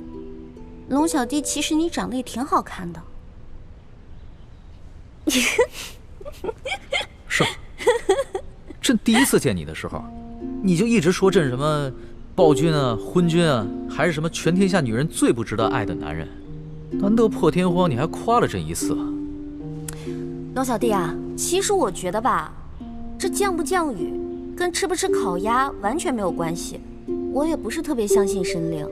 龙小弟，其实你长得也挺好看的。是吗？朕第一次见你的时候，你就一直说朕什么暴君啊、昏君啊，还是什么全天下女人最不值得爱的男人。难得破天荒你还夸了朕一次啊！龙小弟啊，其实我觉得吧，这降不降雨跟吃不吃烤鸭完全没有关系。我也不是特别相信神灵，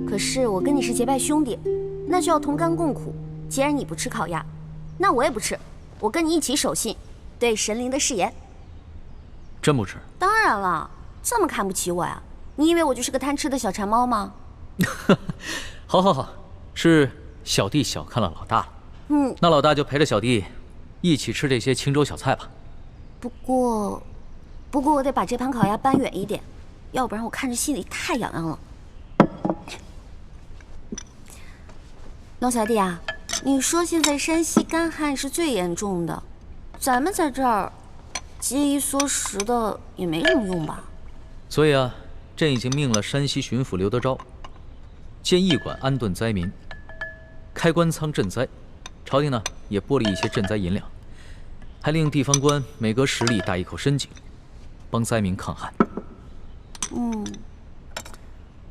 可是我跟你是结拜兄弟，那就要同甘共苦。既然你不吃烤鸭，那我也不吃，我跟你一起守信，对神灵的誓言。真不吃？当然了，这么看不起我呀？你以为我就是个贪吃的小馋猫吗？好好好，是小弟小看了老大了。那老大就陪着小弟一起吃这些清粥小菜吧。不过我得把这盘烤鸭搬远一点，要不然我看着心里太痒痒了。龙小弟啊，你说现在山西干旱是最严重的，咱们在这儿节衣缩食的也没什么用吧？所以啊，朕已经命了山西巡抚刘德昭监驿馆安顿灾民，开官仓赈灾。朝廷呢也拨了一些赈灾银两，还令地方官每隔10里打一口深井，帮灾民抗旱。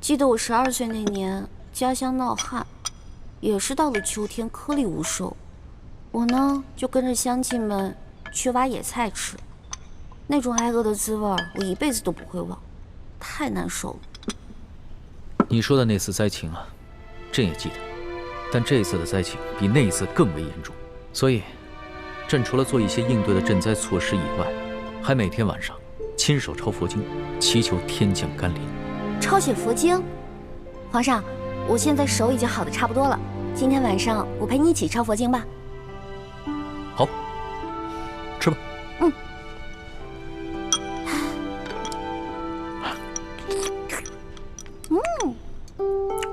记得我12岁那年，家乡闹旱，也是到了秋天颗粒无收。我呢就跟着乡亲们去挖野菜吃，那种挨饿的滋味我一辈子都不会忘，太难受了。你说的那次灾情啊，朕也记得，但这次的灾情比那一次更为严重，所以朕除了做一些应对的赈灾措施以外，还每天晚上亲手抄佛经，祈求天降甘霖。抄写佛经？皇上，我现在手已经好的差不多了，今天晚上我陪你一起抄佛经吧。好，吃吧。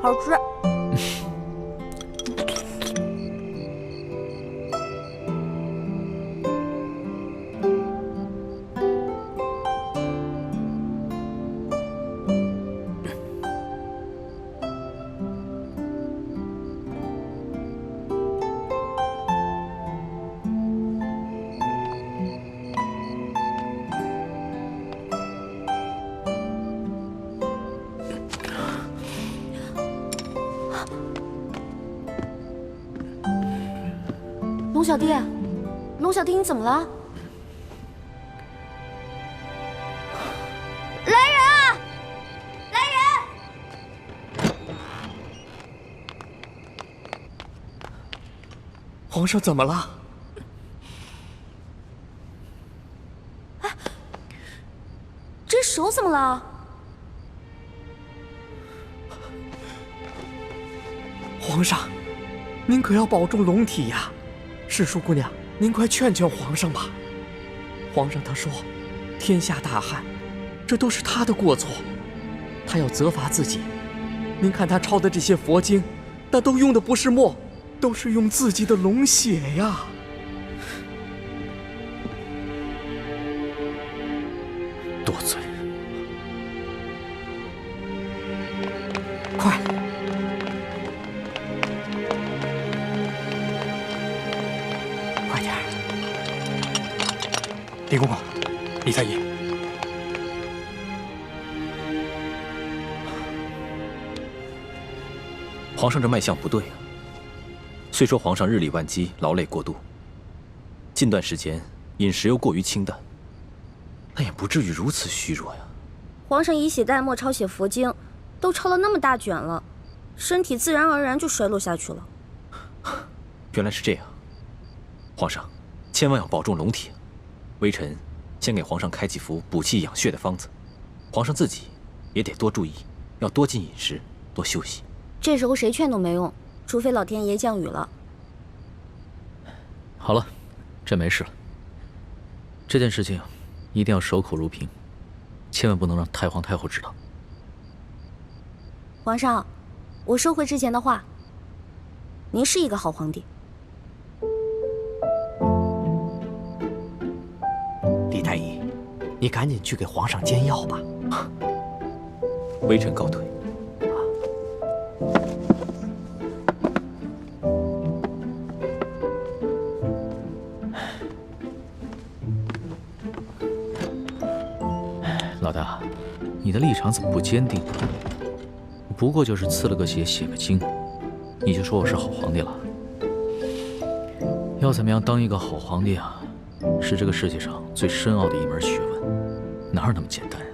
好吃。龙小弟，你怎么了？来人啊！来人！皇上怎么了？这手怎么了？皇上，您可要保重龙体呀！世淑姑娘，您快劝劝皇上吧。皇上他说，天下大旱，这都是他的过错，他要责罚自己。您看他抄的这些佛经，那都用的不是墨，都是用自己的龙血呀。多嘴。快！快点！李公公，李太医，皇上这脉象不对啊。虽说皇上日理万机，劳累过度，近段时间饮食又过于清淡，但也不至于如此虚弱呀。皇上以血代墨抄写佛经，都抄了那么大卷了，身体自然而然就衰落下去了。原来是这样，皇上千万要保重龙体。微臣先给皇上开几副补气养血的方子，皇上自己也得多注意，要多进饮食，多休息。这时候谁劝都没用，除非老天爷降雨了。好了，朕没事了。这件事情一定要守口如瓶，千万不能让太皇太后知道。皇上，我收回之前的话，您是一个好皇帝。李太医，你赶紧去给皇上煎药吧。微臣告退。老大，你的立场怎么不坚定呢？不过就是刺了个血，写个经，你就说我是好皇帝了？要怎么样当一个好皇帝啊？是这个世界上最深奥的一门学问，哪有那么简单呀？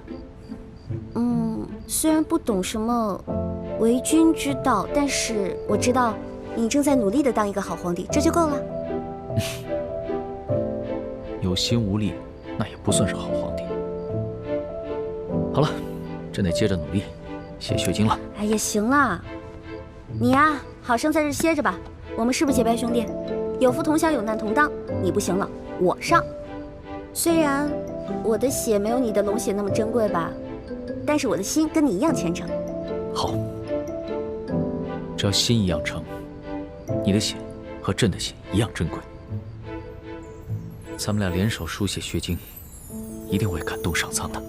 虽然不懂什么为君之道，但是我知道你正在努力的当一个好皇帝，这就够了。有心无力，那也不算是好皇帝。好了，朕得接着努力，写血经了。哎呀，行了，你呀，好生在这歇着吧。我们是不是结拜兄弟？有福同享，有难同当。你不行了，我上。虽然我的血没有你的龙血那么珍贵吧，但是我的心跟你一样虔诚。好，只要心一样诚，你的血和朕的血一样珍贵。咱们俩联手书写血经，一定会感动上苍的。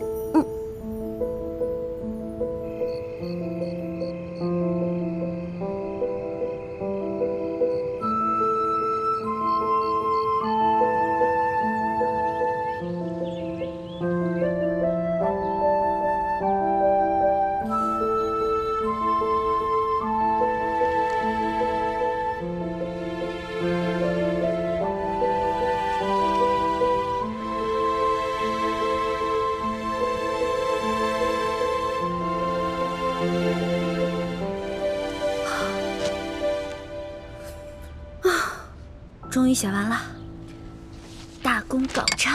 终于写完了，大功告成。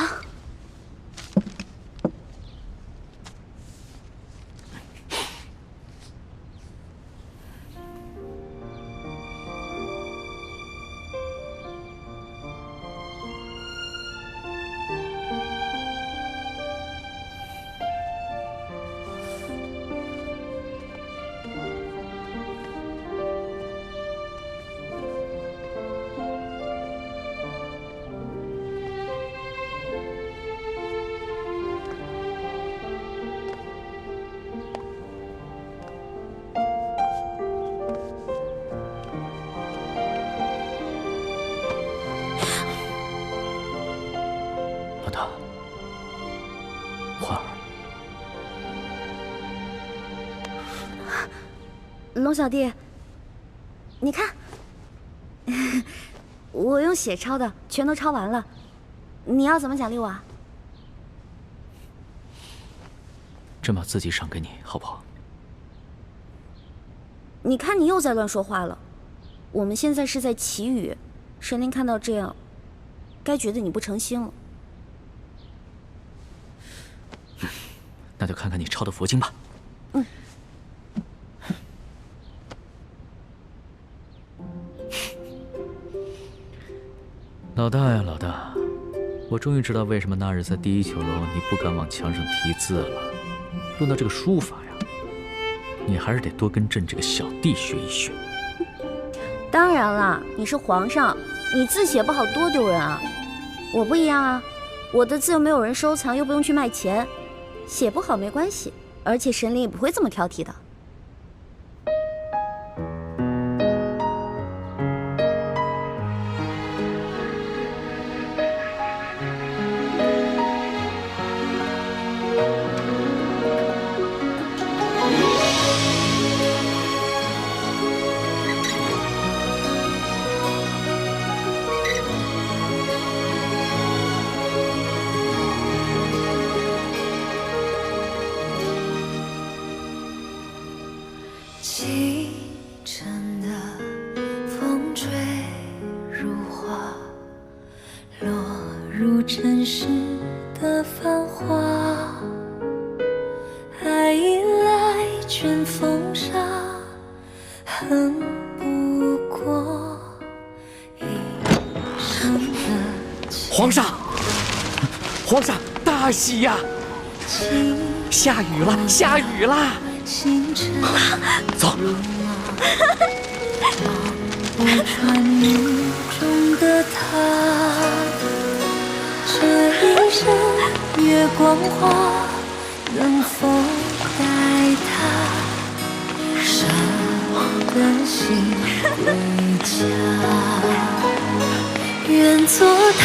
老大，花儿，龙小弟，你看，我用血抄的，全都抄完了。你要怎么奖励我啊？朕把自己赏给你，好不好？你看你又在乱说话了。我们现在是在祈雨，神灵看到这样，该觉得你不诚心了。那就看看你抄的佛经吧。老大呀，老大，我终于知道为什么那日在第一酒楼你不敢往墙上题字了。论到这个书法呀，你还是得多跟朕这个小弟学一学。当然了，你是皇上，你字写不好多丢人啊！我不一样啊，我的字又没有人收藏，又不用去卖钱，写不好没关系，而且神灵也不会这么挑剔的。清晨的风吹如花，落入尘世的繁华。爱已来，卷风沙，恨不过一生的皇上，皇上，大喜呀！下雨了，下雨了！走。穿雨中的他，这一生月光花，能否带他舍得心归家？愿做他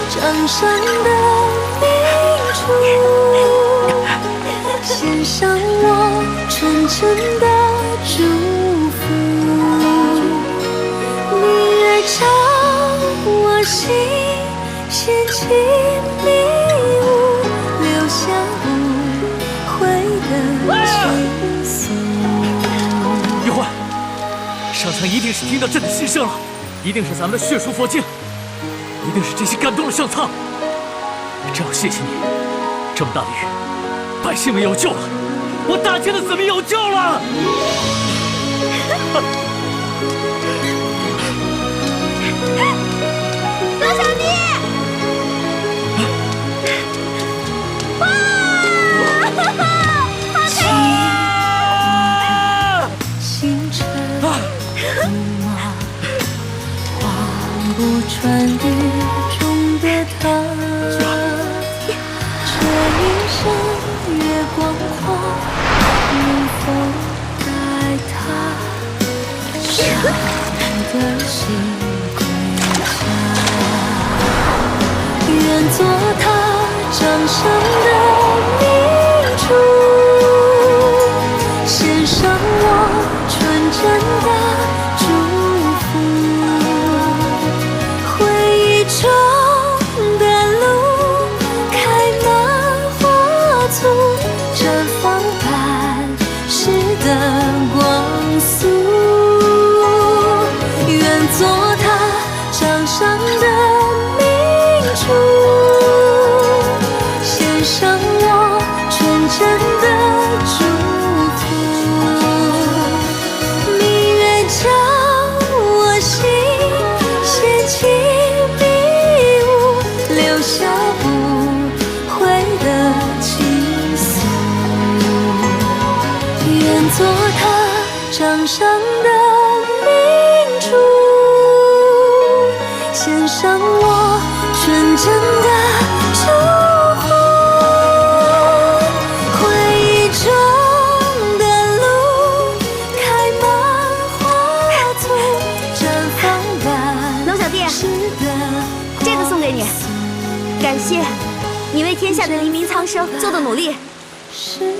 掌上的明珠。献上我纯真的祝福。明月照我心，掀起迷雾，留下无悔的情愫。玉环，上苍一定是听到朕的心声了，一定是咱们的血书佛经，一定是这些感动了上苍。朕要谢谢你，这么大的雨，百姓们有救了，我大清的子民有救了。罗小弟，哇，好开心！星辰路马，望不穿雨中的他。这一生月光花，能否带他伤的心归家？愿做他掌上的明珠，献上我纯真的祝福。回忆中的路开满花簇，绽放半世的光速。愿做他掌上的明珠，献上我纯真的祝福。明月照我心，掀起迷雾，留下不悔的情愫。愿做他掌上的明珠，献上我纯真的祝福。回忆中的路开满花簇，绽放半龙小弟，这个送给你，感谢你为天下的黎民苍生做的努力。是的。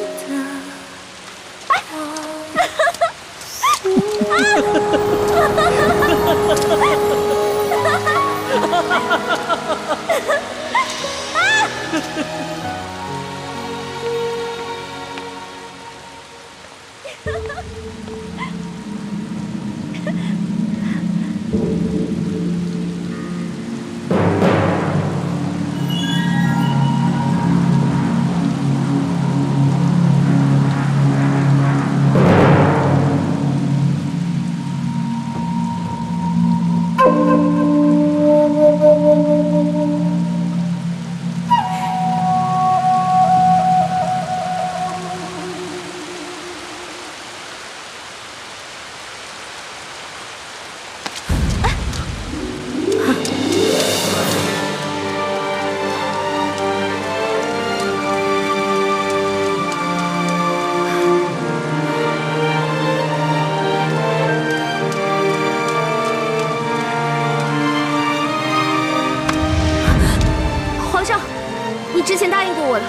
你之前答应过我的，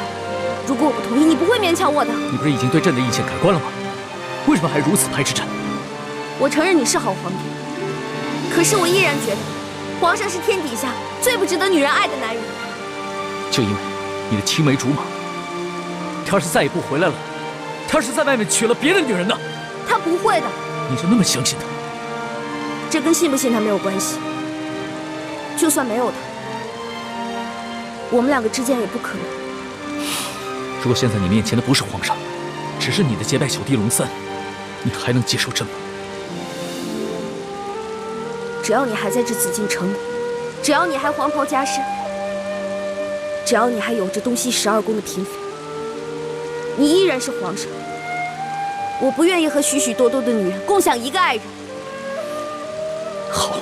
如果我不同意，你不会勉强我的。你不是已经对朕的意见改观了吗？为什么还如此排斥朕？我承认你是好皇帝，可是我依然觉得，皇上是天底下最不值得女人爱的男人。就因为你的青梅竹马，他要是再也不回来了，他要是在外面娶了别的女人呢？他不会的。你就那么相信他？这跟信不信他没有关系。就算没有他，我们两个之间也不可能。如果现在你面前的不是皇上，只是你的结拜小弟龙三，你还能接受朕吗？只要你还在这紫禁城里，只要你还黄袍加身，只要你还有着东西12宫的嫔妃，你依然是皇上。我不愿意和许许多多的女人共享一个爱人。好，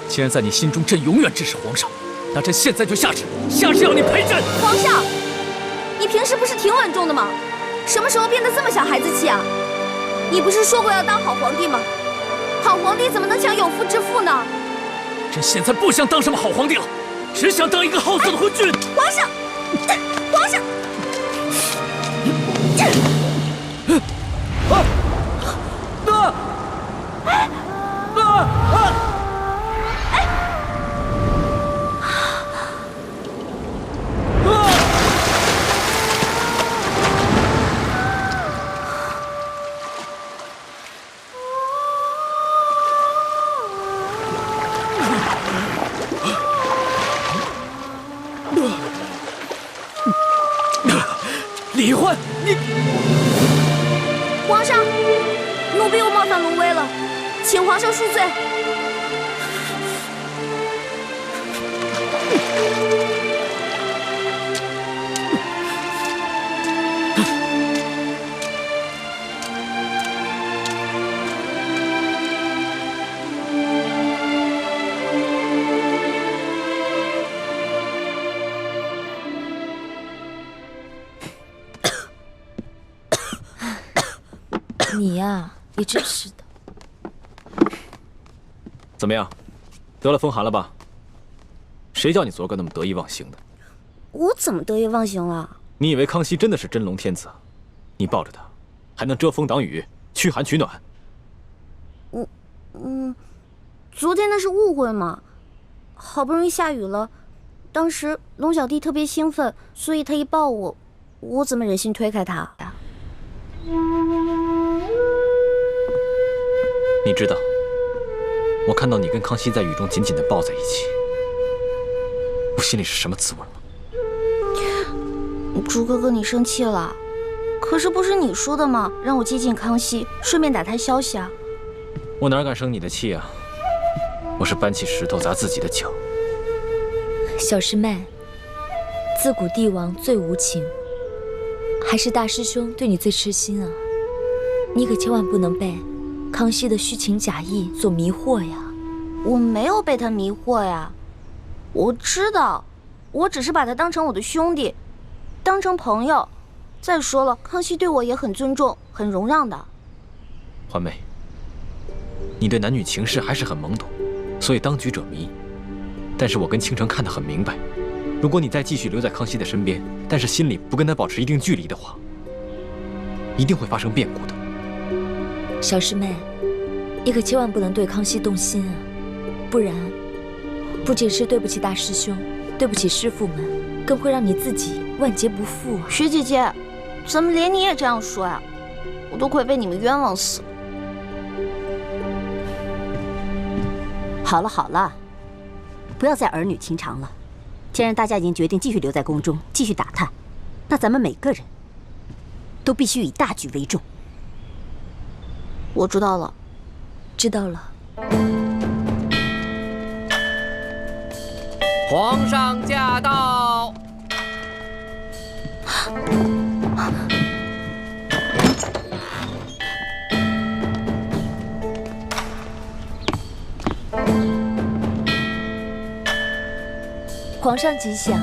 既然在你心中朕永远支持皇上，那朕现在就下旨要你陪朕。皇上，你平时不是挺稳重的吗？什么时候变得这么小孩子气啊？你不是说过要当好皇帝吗？好皇帝怎么能抢有妇之夫呢？朕现在不想当什么好皇帝了，只想当一个好色的昏君。皇上，皇上，李焕，你！皇上，奴婢又冒犯龙威了，请皇上恕罪。你呀，也真是的。怎么样，得了风寒了吧？谁叫你昨个那么得意忘形的？我怎么得意忘形了？你以为康熙真的是真龙天子？你抱着他，还能遮风挡雨、驱寒取暖？昨天那是误会嘛。好不容易下雨了，当时龙小弟特别兴奋，所以他一抱我，我怎么忍心推开他呀？你知道，我看到你跟康熙在雨中紧紧地抱在一起，我心里是什么滋味吗？朱哥哥，你生气了？可是不是你说的吗？让我接近康熙，顺便打探消息啊。我哪敢生你的气啊？我是搬起石头砸自己的脚。小师妹，自古帝王最无情，还是大师兄对你最痴心啊！你可千万不能被康熙的虚情假意所迷惑呀！我没有被他迷惑呀，我知道，我只是把他当成我的兄弟，当成朋友。再说了，康熙对我也很尊重，很容让的。环妹，你对男女情事还是很懵懂，所以当局者迷。但是我跟倾城看得很明白，如果你再继续留在康熙的身边，但是心里不跟他保持一定距离的话，一定会发生变故的。小师妹，你可千万不能对康熙动心啊，不然不仅是对不起大师兄，对不起师父们，更会让你自己万劫不复啊！徐姐姐，怎么连你也这样说呀？我都快被你们冤枉死了。好了好了，不要再儿女情长了。既然大家已经决定继续留在宫中继续打探，那咱们每个人都必须以大局为重。我知道了，知道了。皇上驾到！皇上吉祥！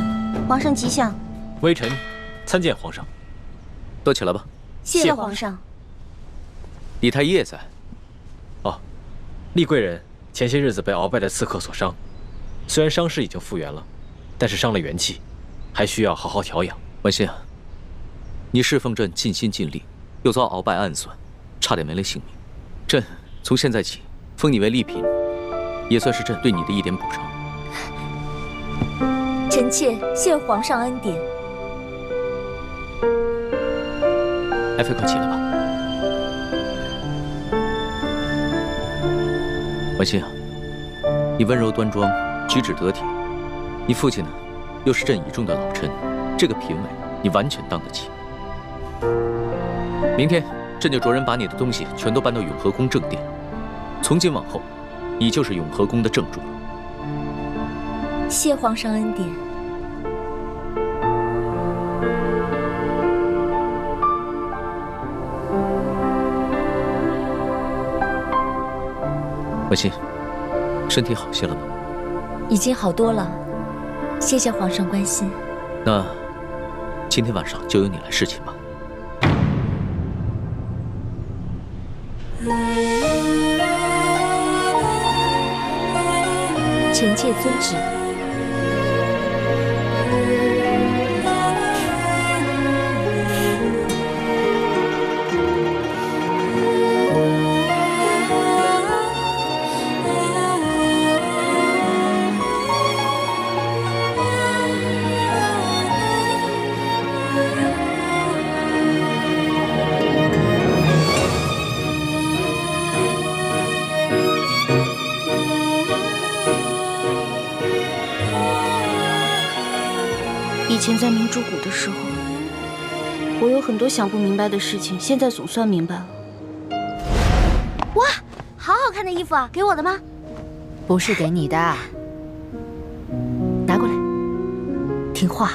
皇上吉祥！微臣参见皇上。都起来吧。谢谢皇上。李太医也在。哦，厉贵人前些日子被鳌拜的刺客所伤，虽然伤势已经复原了，但是伤了元气，还需要好好调养。婉心啊，你侍奉朕尽心尽力，又遭鳌拜暗算，差点没了性命。朕从现在起封你为丽嫔，也算是朕对你的一点补偿。臣妾谢皇上恩典。爱妃快起来吧。婉心啊，你温柔端庄，举止得体，你父亲呢，又是朕倚重的老臣，这个嫔位你完全当得起。明天朕就着人把你的东西全都搬到永和宫正殿，从今往后，你就是永和宫的正主了。谢皇上恩典。婉心，身体好些了吗？已经好多了，谢谢皇上关心。那今天晚上就由你来侍寝吧。臣妾遵旨。以前在明珠谷的时候，我有很多想不明白的事情，现在总算明白了。哇，好好看的衣服啊，给我的吗？不是给你的，拿过来，听话。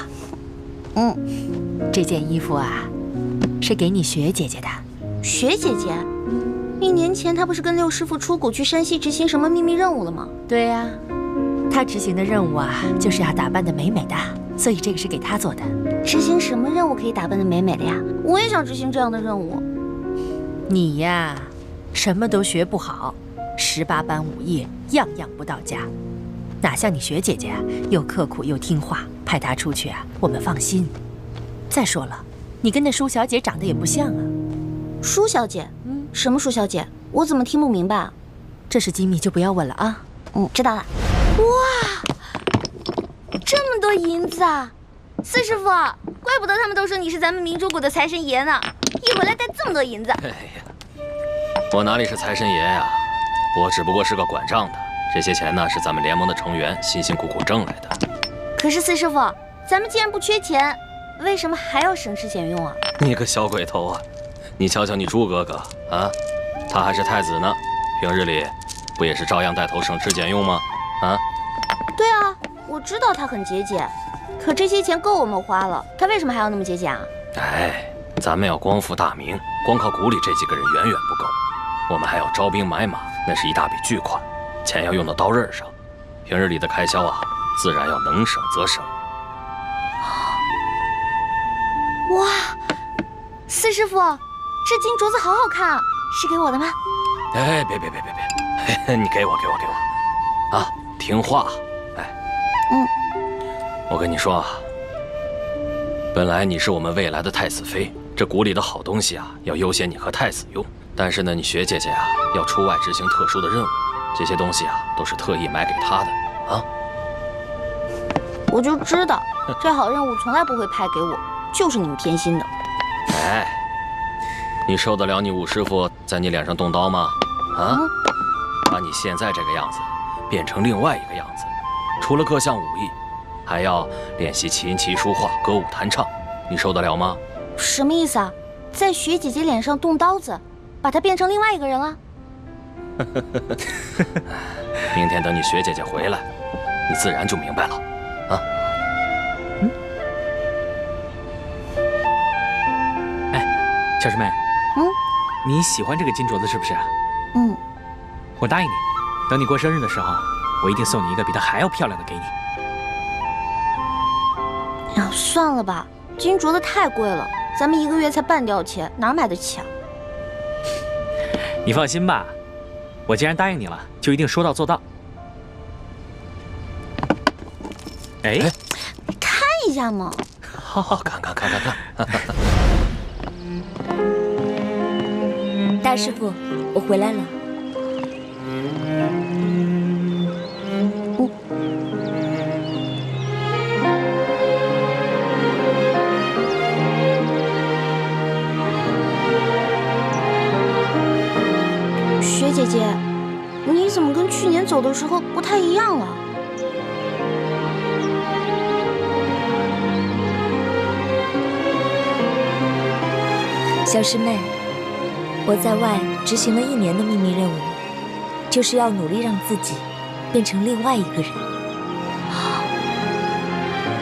这件衣服啊，是给你雪姐姐的。雪姐姐，1年前她不是跟六师傅出谷去山西执行什么秘密任务了吗？对呀，她执行的任务啊，就是要打扮得美美的，所以这个是给她做的。执行什么任务可以打扮得美美的呀？我也想执行这样的任务。你呀，什么都学不好，18般武艺样样不到家，哪像你雪姐姐啊，又刻苦又听话，派她出去啊，我们放心。再说了，你跟那舒小姐长得也不像啊。舒小姐？什么舒小姐？我怎么听不明白啊？这是机密，就不要问了啊。知道了。哇，这么多银子啊！四师傅，怪不得他们都说你是咱们明珠谷的财神爷呢，一回来带这么多银子。哎呀，我哪里是财神爷呀？我只不过是个管账的。这些钱呢，是咱们联盟的成员辛辛苦苦挣来的。可是四师傅，咱们既然不缺钱，为什么还要省吃俭用啊？你个小鬼头啊！你瞧瞧你朱哥哥啊，他还是太子呢，平日里不也是照样带头省吃俭用吗？啊？对啊，我知道他很节俭，可这些钱够我们花了，他为什么还要那么节俭啊？哎，咱们要光复大明，光靠谷里这几个人远远不够，我们还要招兵买马，那是一大笔巨款，钱要用到刀刃上，平日里的开销啊，自然要能省则省。哇，四师傅，这金镯子好好看啊，是给我的吗？哎，别，你给我啊，听话。哎，我跟你说啊，本来你是我们未来的太子妃，这谷里的好东西啊，要优先你和太子用。但是呢，你雪姐姐啊，要出外执行特殊的任务，这些东西啊，都是特意买给她的啊。我就知道，这好任务从来不会派给我，就是你们偏心的。哎，你受得了你五师傅在你脸上动刀吗？啊，把你现在这个样子变成另外一个样子，除了各项武艺，还要练习琴棋书画、歌舞弹唱，你受得了吗？什么意思啊？在雪姐姐脸上动刀子，把她变成另外一个人了？明天等你雪姐姐回来，你自然就明白了。啊？哎，小师妹，你喜欢这个金镯子是不是？我答应你，等你过生日的时候，我一定送你一个比它还要漂亮的给你。呀，算了吧，金镯子太贵了，咱们1个月才半吊钱，哪买得起啊？你放心吧，我既然答应你了，就一定说到做到。哎，看一下嘛。好，看。大师傅，我回来了。雪姐姐，你怎么跟去年走的时候不太一样了？小师妹，我在外执行了1年的秘密任务，就是要努力让自己变成另外一个人。